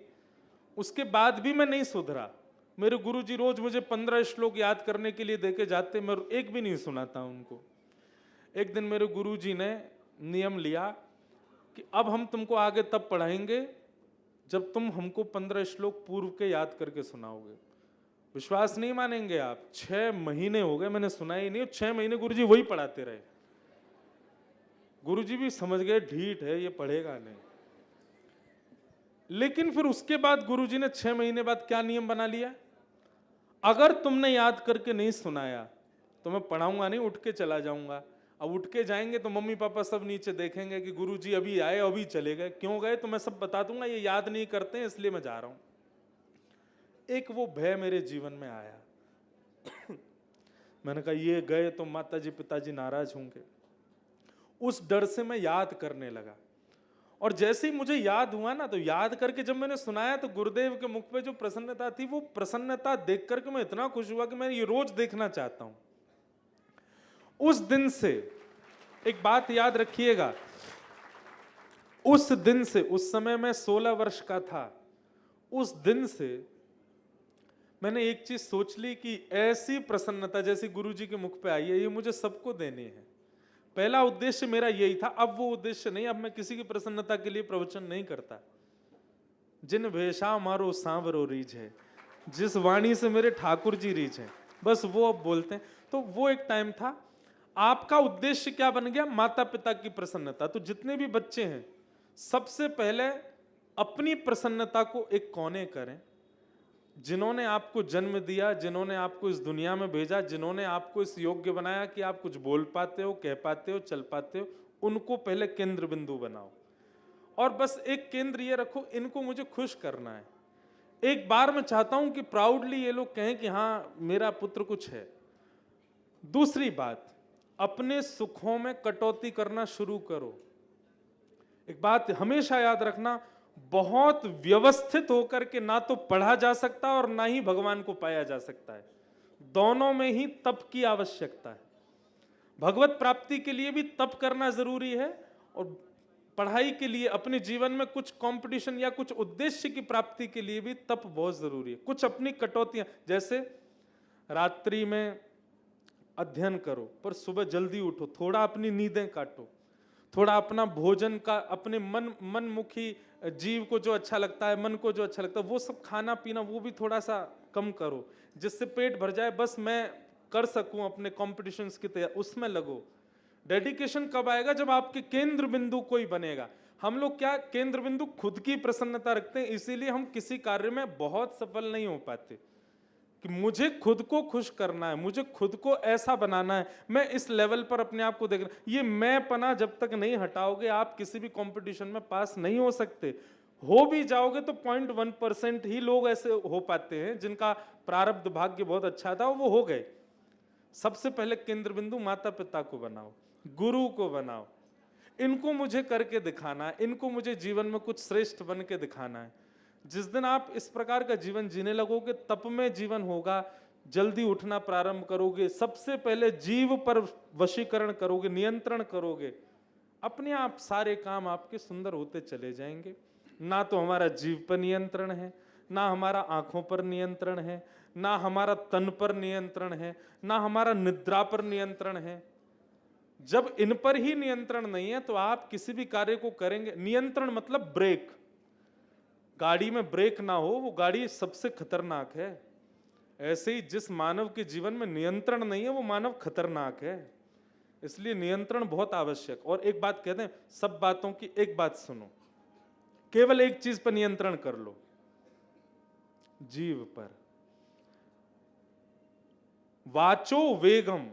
उसके बाद भी मैं नहीं सुधरा। मेरे गुरुजी रोज मुझे 15 श्लोक याद करने के लिए देके जाते, मैं एक भी नहीं सुनाता उनको। एक दिन मेरे गुरुजी ने नियम लिया कि अब हम तुमको आगे तब पढ़ाएंगे जब तुम हमको 15 श्लोक पूर्व के याद करके सुनाओगे। विश्वास नहीं मानेंगे आप, 6 महीने हो गए मैंने सुना ही नहीं, 6 महीने गुरुजी वही पढ़ाते रहे। गुरुजी भी समझ गए ढीठ है, ये पढ़ेगा नहीं। लेकिन फिर उसके बाद गुरुजी ने 6 महीने बाद क्या नियम बना लिया, अगर तुमने याद करके नहीं सुनाया तो मैं पढ़ाऊंगा नहीं, उठ के चला जाऊंगा। अब उठ के जाएंगे तो मम्मी पापा सब नीचे देखेंगे कि गुरुजी अभी आए अभी चले गए, क्यों गए तो मैं सब बता दूंगा, ये याद नहीं करते हैं इसलिए मैं जा रहा हूं। एक वो भय मेरे जीवन में आया। मैंने कहा ये गए तो माताजी पिताजी नाराज होंगे। उस डर से मैं याद करने लगा, और जैसे ही मुझे याद हुआ ना, तो याद करके जब मैंने सुनाया तो गुरुदेव के मुख पे जो प्रसन्नता थी, वो प्रसन्नता देख करके मैं इतना खुश हुआ कि मैं ये रोज देखना चाहता हूं। उस दिन से एक बात याद रखिएगा, उस दिन से, उस समय मैं 16 वर्ष का था, उस दिन से मैंने एक चीज सोच ली कि ऐसी प्रसन्नता जैसी गुरुजी के मुख पे आई है, ये मुझे सबको देनी है। पहला उद्देश्य मेरा यही था, अब वो उद्देश्य नहीं, अब मैं किसी की प्रसन्नता के लिए प्रवचन नहीं करता। जिन भेषा मारो सांवरो रीझ है, जिस वाणी से मेरे ठाकुर जी रीझ है, बस वो अब बोलते हैं। तो वो एक टाइम था। आपका उद्देश्य क्या बन गया, माता पिता की प्रसन्नता। तो जितने भी बच्चे हैं, सबसे पहले अपनी प्रसन्नता को एक कोने करें। जिन्होंने आपको जन्म दिया, जिन्होंने आपको इस दुनिया में भेजा, जिन्होंने आपको इस योग्य बनाया कि आप कुछ बोल पाते हो, कह पाते हो, चल पाते हो, उनको पहले केंद्र बिंदु बनाओ। और बस एक केंद्र ये रखो, इनको मुझे खुश करना है। एक बार मैं चाहता हूं कि प्राउडली ये लोग कहें कि हाँ मेरा पुत्र कुछ है। दूसरी बात, अपने सुखों में कटौती करना शुरू करो। एक बात हमेशा याद रखना, बहुत व्यवस्थित होकर के ना तो पढ़ा जा सकता और ना ही भगवान को पाया जा सकता है। दोनों में ही तप की आवश्यकता है। भगवत प्राप्ति के लिए भी तप करना जरूरी है, और पढ़ाई के लिए, अपने जीवन में कुछ कंपटीशन या कुछ उद्देश्य की प्राप्ति के लिए भी तप बहुत जरूरी है। कुछ अपनी कटौतियां, जैसे रात्रि में अध्ययन करो पर सुबह जल्दी उठो, थोड़ा अपनी नींदें काटो, थोड़ा अपना भोजन का, अपने मनमुखी जीव को जो अच्छा लगता है, मन को जो अच्छा लगता है, वो सब खाना पीना वो भी थोड़ा सा कम करो, जिससे पेट भर जाए, बस मैं कर सकूं अपने कॉम्पिटिशन्स की तैयारी, उसमें लगो। डेडिकेशन कब आएगा, जब आपके केंद्र बिंदु कोई बनेगा। हम लोग क्या केंद्र बिंदु खुद की प्रसन्नता रखते हैं, इसीलिए हम किसी कार्य में बहुत सफल नहीं हो पाते। कि मुझे खुद को खुश करना है, मुझे खुद को ऐसा बनाना है, मैं इस लेवल पर अपने आप को देखना, ये मैं पना जब तक नहीं हटाओगे आप किसी भी कंपटीशन में पास नहीं हो सकते। हो भी जाओगे तो 0.1% ही लोग ऐसे हो पाते हैं जिनका प्रारब्ध भाग्य बहुत अच्छा था, वो हो गए। सबसे पहले केंद्र बिंदु माता पिता को बनाओ, गुरु को बनाओ, इनको मुझे करके दिखाना है, इनको मुझे जीवन में कुछ श्रेष्ठ बन के दिखाना है। जिस दिन आप इस प्रकार का जीवन जीने लगोगे, तप में जीवन होगा, जल्दी उठना प्रारंभ करोगे, सबसे पहले जीव पर वशीकरण करोगे, नियंत्रण करोगे, अपने आप सारे काम आपके सुंदर होते चले जाएंगे। ना तो हमारा जीव पर नियंत्रण है, ना हमारा आंखों पर नियंत्रण है, ना हमारा तन पर नियंत्रण है, ना हमारा निद्रा पर नियंत्रण है। जब इन पर ही नियंत्रण नहीं है तो आप किसी भी कार्य को करेंगे, नियंत्रण मतलब ब्रेक, गाड़ी में ब्रेक ना हो, वो गाड़ी सबसे खतरनाक है। ऐसे ही जिस मानव के जीवन में नियंत्रण नहीं है वो मानव खतरनाक है। इसलिए नियंत्रण बहुत आवश्यक। और एक बात कहते हैं, सब बातों की एक बात सुनो, केवल एक चीज पर नियंत्रण कर लो, जीव पर। वाचो वेगम,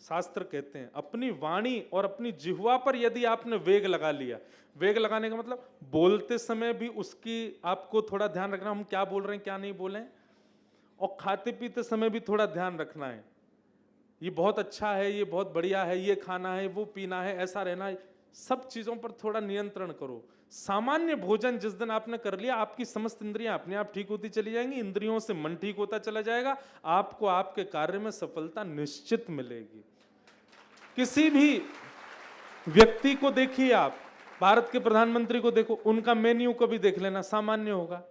शास्त्र कहते हैं अपनी वाणी और अपनी जिह्वा पर यदि आपने वेग लगा लिया, वेग लगाने का मतलब बोलते समय भी उसकी आपको थोड़ा ध्यान रखना, हम क्या बोल रहे हैं क्या नहीं बोले, और खाते पीते समय भी थोड़ा ध्यान रखना है, ये बहुत अच्छा है, ये बहुत बढ़िया है, ये खाना है, वो पीना है, ऐसा रहना है, सब चीजों पर थोड़ा नियंत्रण करो। सामान्य भोजन जिस दिन आपने कर लिया, आपकी समस्त इंद्रियां अपने आप ठीक होती चली जाएंगी, इंद्रियों से मन ठीक होता चला जाएगा, आपको आपके कार्य में सफलता निश्चित मिलेगी। किसी भी व्यक्ति को देखिए, आप भारत के प्रधानमंत्री को देखो, उनका मेन्यू कभी देख लेना सामान्य होगा।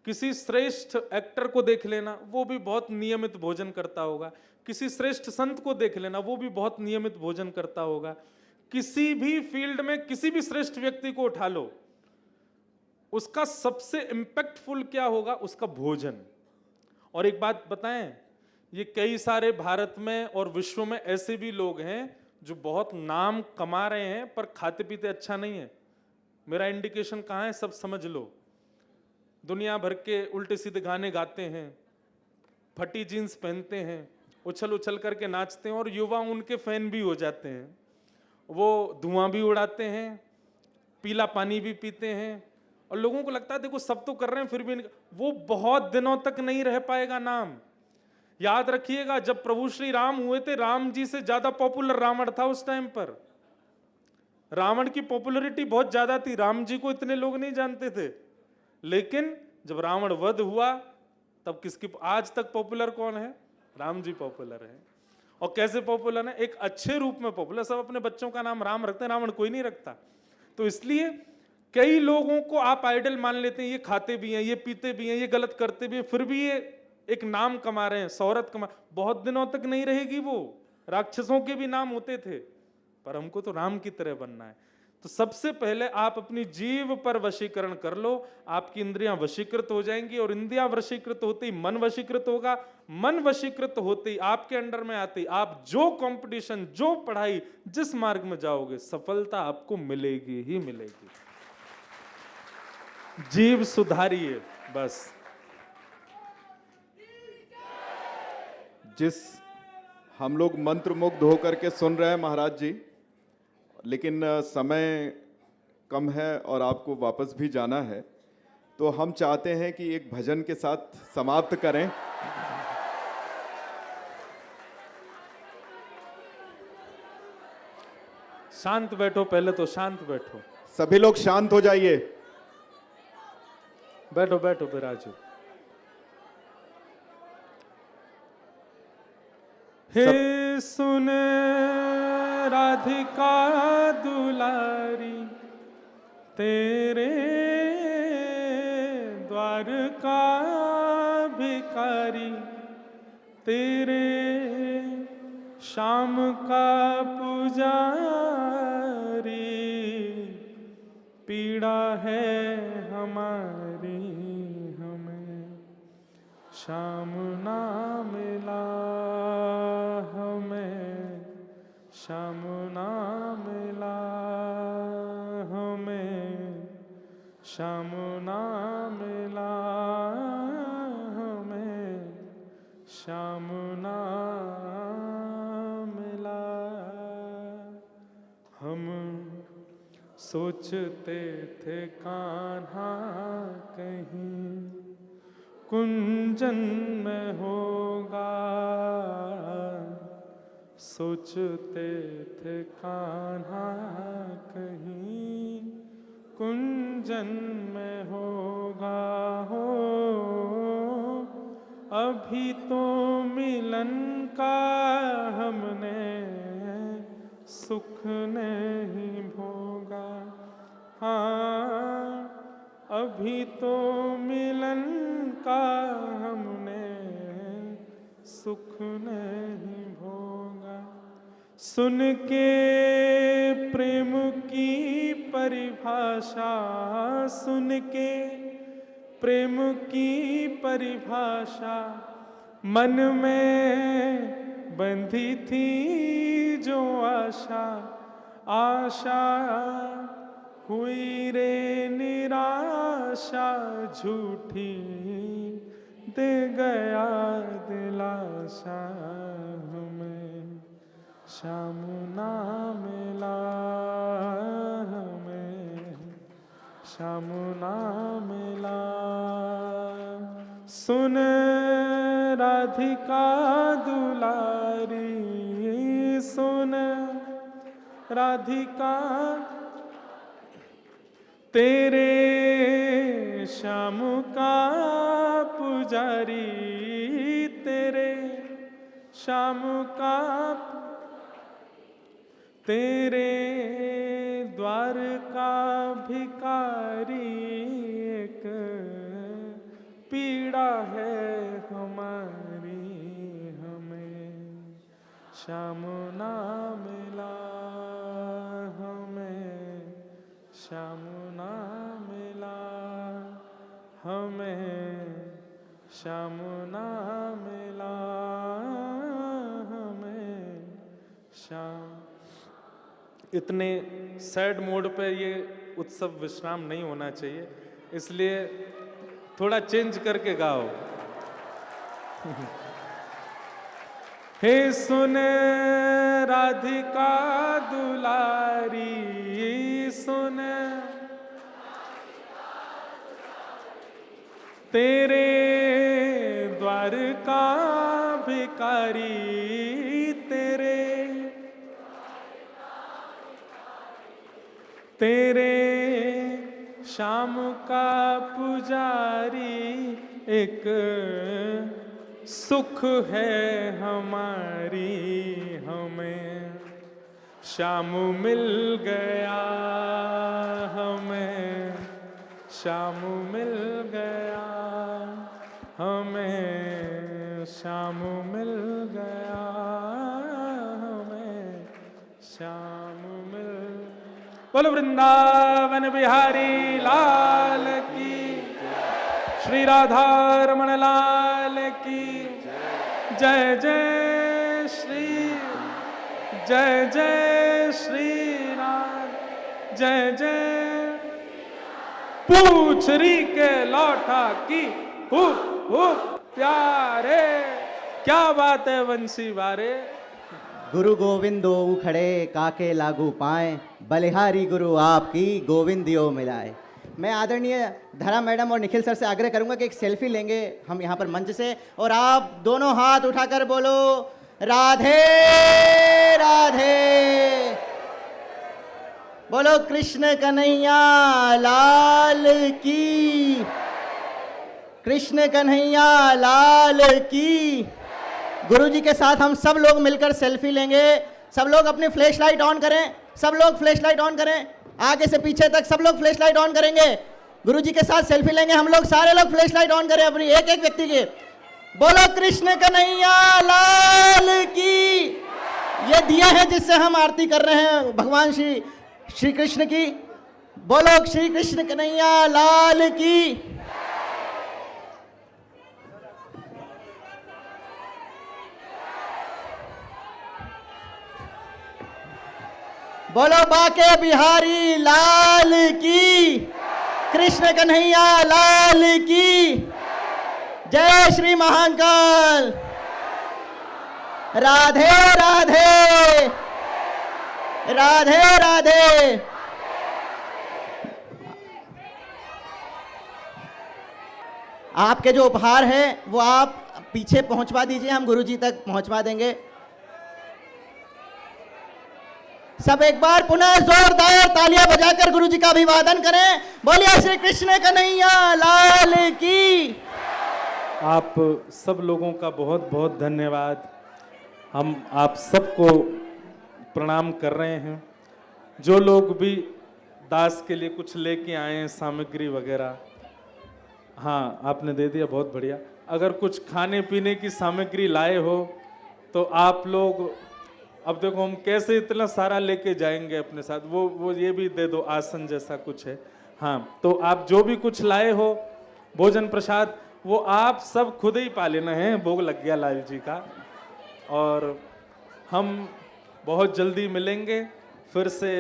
किसी श्रेष्ठ एक्टर को देख लेना, वो भी बहुत नियमित भोजन करता होगा। किसी श्रेष्ठ संत को देख लेना, वो भी बहुत नियमित भोजन करता होगा। किसी भी फील्ड में किसी भी श्रेष्ठ व्यक्ति को उठा लो, उसका सबसे इंपैक्टफुल क्या होगा, उसका भोजन। और एक बात बताएं, ये कई सारे भारत में और विश्व में ऐसे भी लोग हैं जो बहुत नाम कमा रहे हैं पर खाते पीते अच्छा नहीं है। मेरा इंडिकेशन कहाँ है, सब समझ लो। दुनिया भर के उल्टे सीधे गाने गाते हैं, फटी जीन्स पहनते हैं, उछल उछल करके नाचते हैं और युवा उनके फैन भी हो जाते हैं। वो धुआं भी उड़ाते हैं, पीला पानी भी पीते हैं, और लोगों को लगता है देखो सब तो कर रहे हैं फिर भी वो बहुत दिनों तक नहीं रह पाएगा नाम। याद रखिएगा, जब प्रभु श्री राम हुए थे, राम जी से ज्यादा पॉपुलर रावण था उस टाइम पर। रावण की पॉपुलैरिटी बहुत ज्यादा थी, राम जी को इतने लोग नहीं जानते थे। लेकिन जब रावण वध हुआ तब किसकी, आज तक पॉपुलर कौन है, राम जी पॉपुलर है। और कैसे पॉपुलर है, एक अच्छे रूप में पॉपुलर। सब अपने बच्चों का नाम राम रखते हैं, रावण कोई नहीं रखता। तो इसलिए कई लोगों को आप आइडल मान लेते हैं, ये खाते भी हैं, ये पीते भी हैं, ये गलत करते भी हैं, फिर भी ये एक नाम कमा रहे हैं, शोहरत कमा। बहुत दिनों तक नहीं रहेगी वो। राक्षसों के भी नाम होते थे, पर हमको तो राम की तरह बनना है। तो सबसे पहले आप अपनी जीव पर वशीकरण कर लो, आपकी इंद्रियां वशीकृत हो जाएंगी, और इंद्रियां वशीकृत होते ही मन वशीकृत होगा, मन वशीकृत होते ही आपके अंडर में आते ही आप जो कंपटीशन, जो पढ़ाई, जिस मार्ग में जाओगे, सफलता आपको मिलेगी ही मिलेगी। जीव सुधारिए बस। जिस हम लोग मंत्र मुग्ध होकर के सुन रहे हैं महाराज जी, लेकिन समय कम है और आपको वापस भी जाना है, तो हम चाहते हैं कि एक भजन के साथ समाप्त करें। शांत बैठो, पहले तो शांत बैठो, सभी लोग शांत हो जाइए। बैठो बैठो बिराजो। हे सुन राधिका दुलारी, तेरे द्वार का भिखारी, तेरे शाम का पुजारी, पीड़ा है हमारी, हमें शाम ना मिला, हमें शाम ना मिला, हमें शाम ना मिला, हमें शाम ना मिला। हम सोचते थे कान्हा कहीं कुंजन में होगा, सोचते थे कान्हा कहीं कुंजन में होगा हो। अभी तो मिलन का हमने सुख नहीं भोगा, हाँ अभी तो मिलन का हमने सुख नहीं भोगा। सुन के प्रेम की परिभाषा, सुन के प्रेम की परिभाषा, मन में बंधी थी जो आशा, आशा हुई रे निराशा, झूठी दे गया दिलासा हमें, शाम ना मिला हमें, शाम ना मिला। सुन राधिका दुलारी, सुन राधिका तेरे श्याम का पुजारी, तेरे श्याम का, तेरे द्वार का भिखारी, एक पीड़ा है हमारी, हमें श्याम ना मिला हमें, श्याम ना मिला हमें, श्याम ना मिला हमें, श्याम। इतने सैड मोड पे ये उत्सव विश्राम नहीं होना चाहिए, इसलिए थोड़ा चेंज करके गाओ। हे सुन राधिका दुलारी, सुन तेरे द्वार का भिखारी, तेरे तेरे श्याम का पुजारी, एक सुख है हमारी, हमें श्याम मिल गया हमें, श्याम मिल गया हमें, श्याम मिल गया हमें, श्याम मिल। बोलो वृंदावन बिहारी लाल की, श्री राधा रमण लाल की जय, जय श्री, जय जय श्री राम, जय जय। पूछरी के लौटा की हुप हुप प्यारे, क्या बात है वंशी वारे। गुरु गोविंदो उखड़े काके लागू पाए, बलिहारी गुरु आपकी गोविंदियो मिलाए। मैं आदरणीय धरा मैडम और निखिल सर से आग्रह करूंगा कि एक सेल्फी लेंगे हम यहाँ पर मंच से, और आप दोनों हाथ उठाकर बोलो राधे राधे, बोलो कृष्ण कन्हैया लाल की, कृष्ण कन्हैया लाल की। गुरुजी के साथ हम सब लोग मिलकर सेल्फी लेंगे। सब लोग अपनी फ्लैश लाइट ऑन करें, सब लोग फ्लैश लाइट ऑन करें, आगे से पीछे तक सब लोग फ्लैश लाइट ऑन करेंगे। गुरुजी के साथ सेल्फी लेंगे हम लोग, सारे लोग फ्लैश लाइट ऑन करें अपनी, एक एक व्यक्ति के। बोलो कृष्ण कन्हैया लाल की। ये दिया है जिससे हम आरती कर रहे हैं भगवान श्री कृष्ण की। बोलो श्री कृष्ण कन्हैया लाल की। बोलो बाके बिहारी लाल की, कृष्ण कन्हैया लाल की जय। श्री महाकाल राधे राधे राधे राधे। आपके जो उपहार है वो आप पीछे पहुंचवा दीजिए, हम गुरुजी तक पहुंचवा देंगे। सब एक बार पुनः जोरदार तालियां बजाकर गुरुजी का अभिवादन करें। बोलिए श्री कृष्ण कन्हैया लाल की। आप सब लोगों का बहुत बहुत धन्यवाद। हम आप सबको प्रणाम कर रहे हैं। जो लोग भी दास के लिए कुछ लेके आए हैं सामग्री वगैरह, हाँ आपने दे दिया, बहुत बढ़िया। अगर कुछ खाने पीने की सामग्री लाए हो तो आप लोग, अब देखो हम कैसे इतना सारा लेके जाएंगे अपने साथ, वो ये भी दे दो, आसन जैसा कुछ है। हाँ तो आप जो भी कुछ लाए हो भोजन प्रसाद वो आप सब खुद ही पा लेना है। भोग लग गया लाल जी का, और हम बहुत जल्दी मिलेंगे फिर से।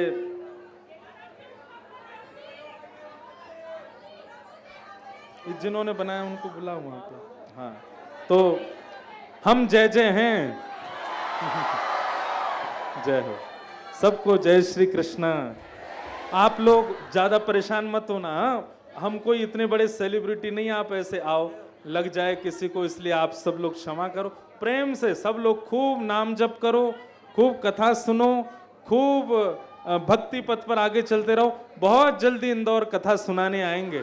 जिन्होंने बनाया उनको बुलाओ वहां पे। हाँ, तो हम जय जय हैं। जय हो सबको, जय श्री कृष्णा। आप लोग ज्यादा परेशान मत होना, हम कोई इतने बड़े सेलिब्रिटी नहीं, आप ऐसे आओ लग जाए किसी को, इसलिए आप सब लोग क्षमा करो। प्रेम से सब लोग खूब नाम जप करो, खूब कथा सुनो, खूब भक्ति पथ पर आगे चलते रहो। बहुत जल्दी इंदौर कथा सुनाने आएंगे।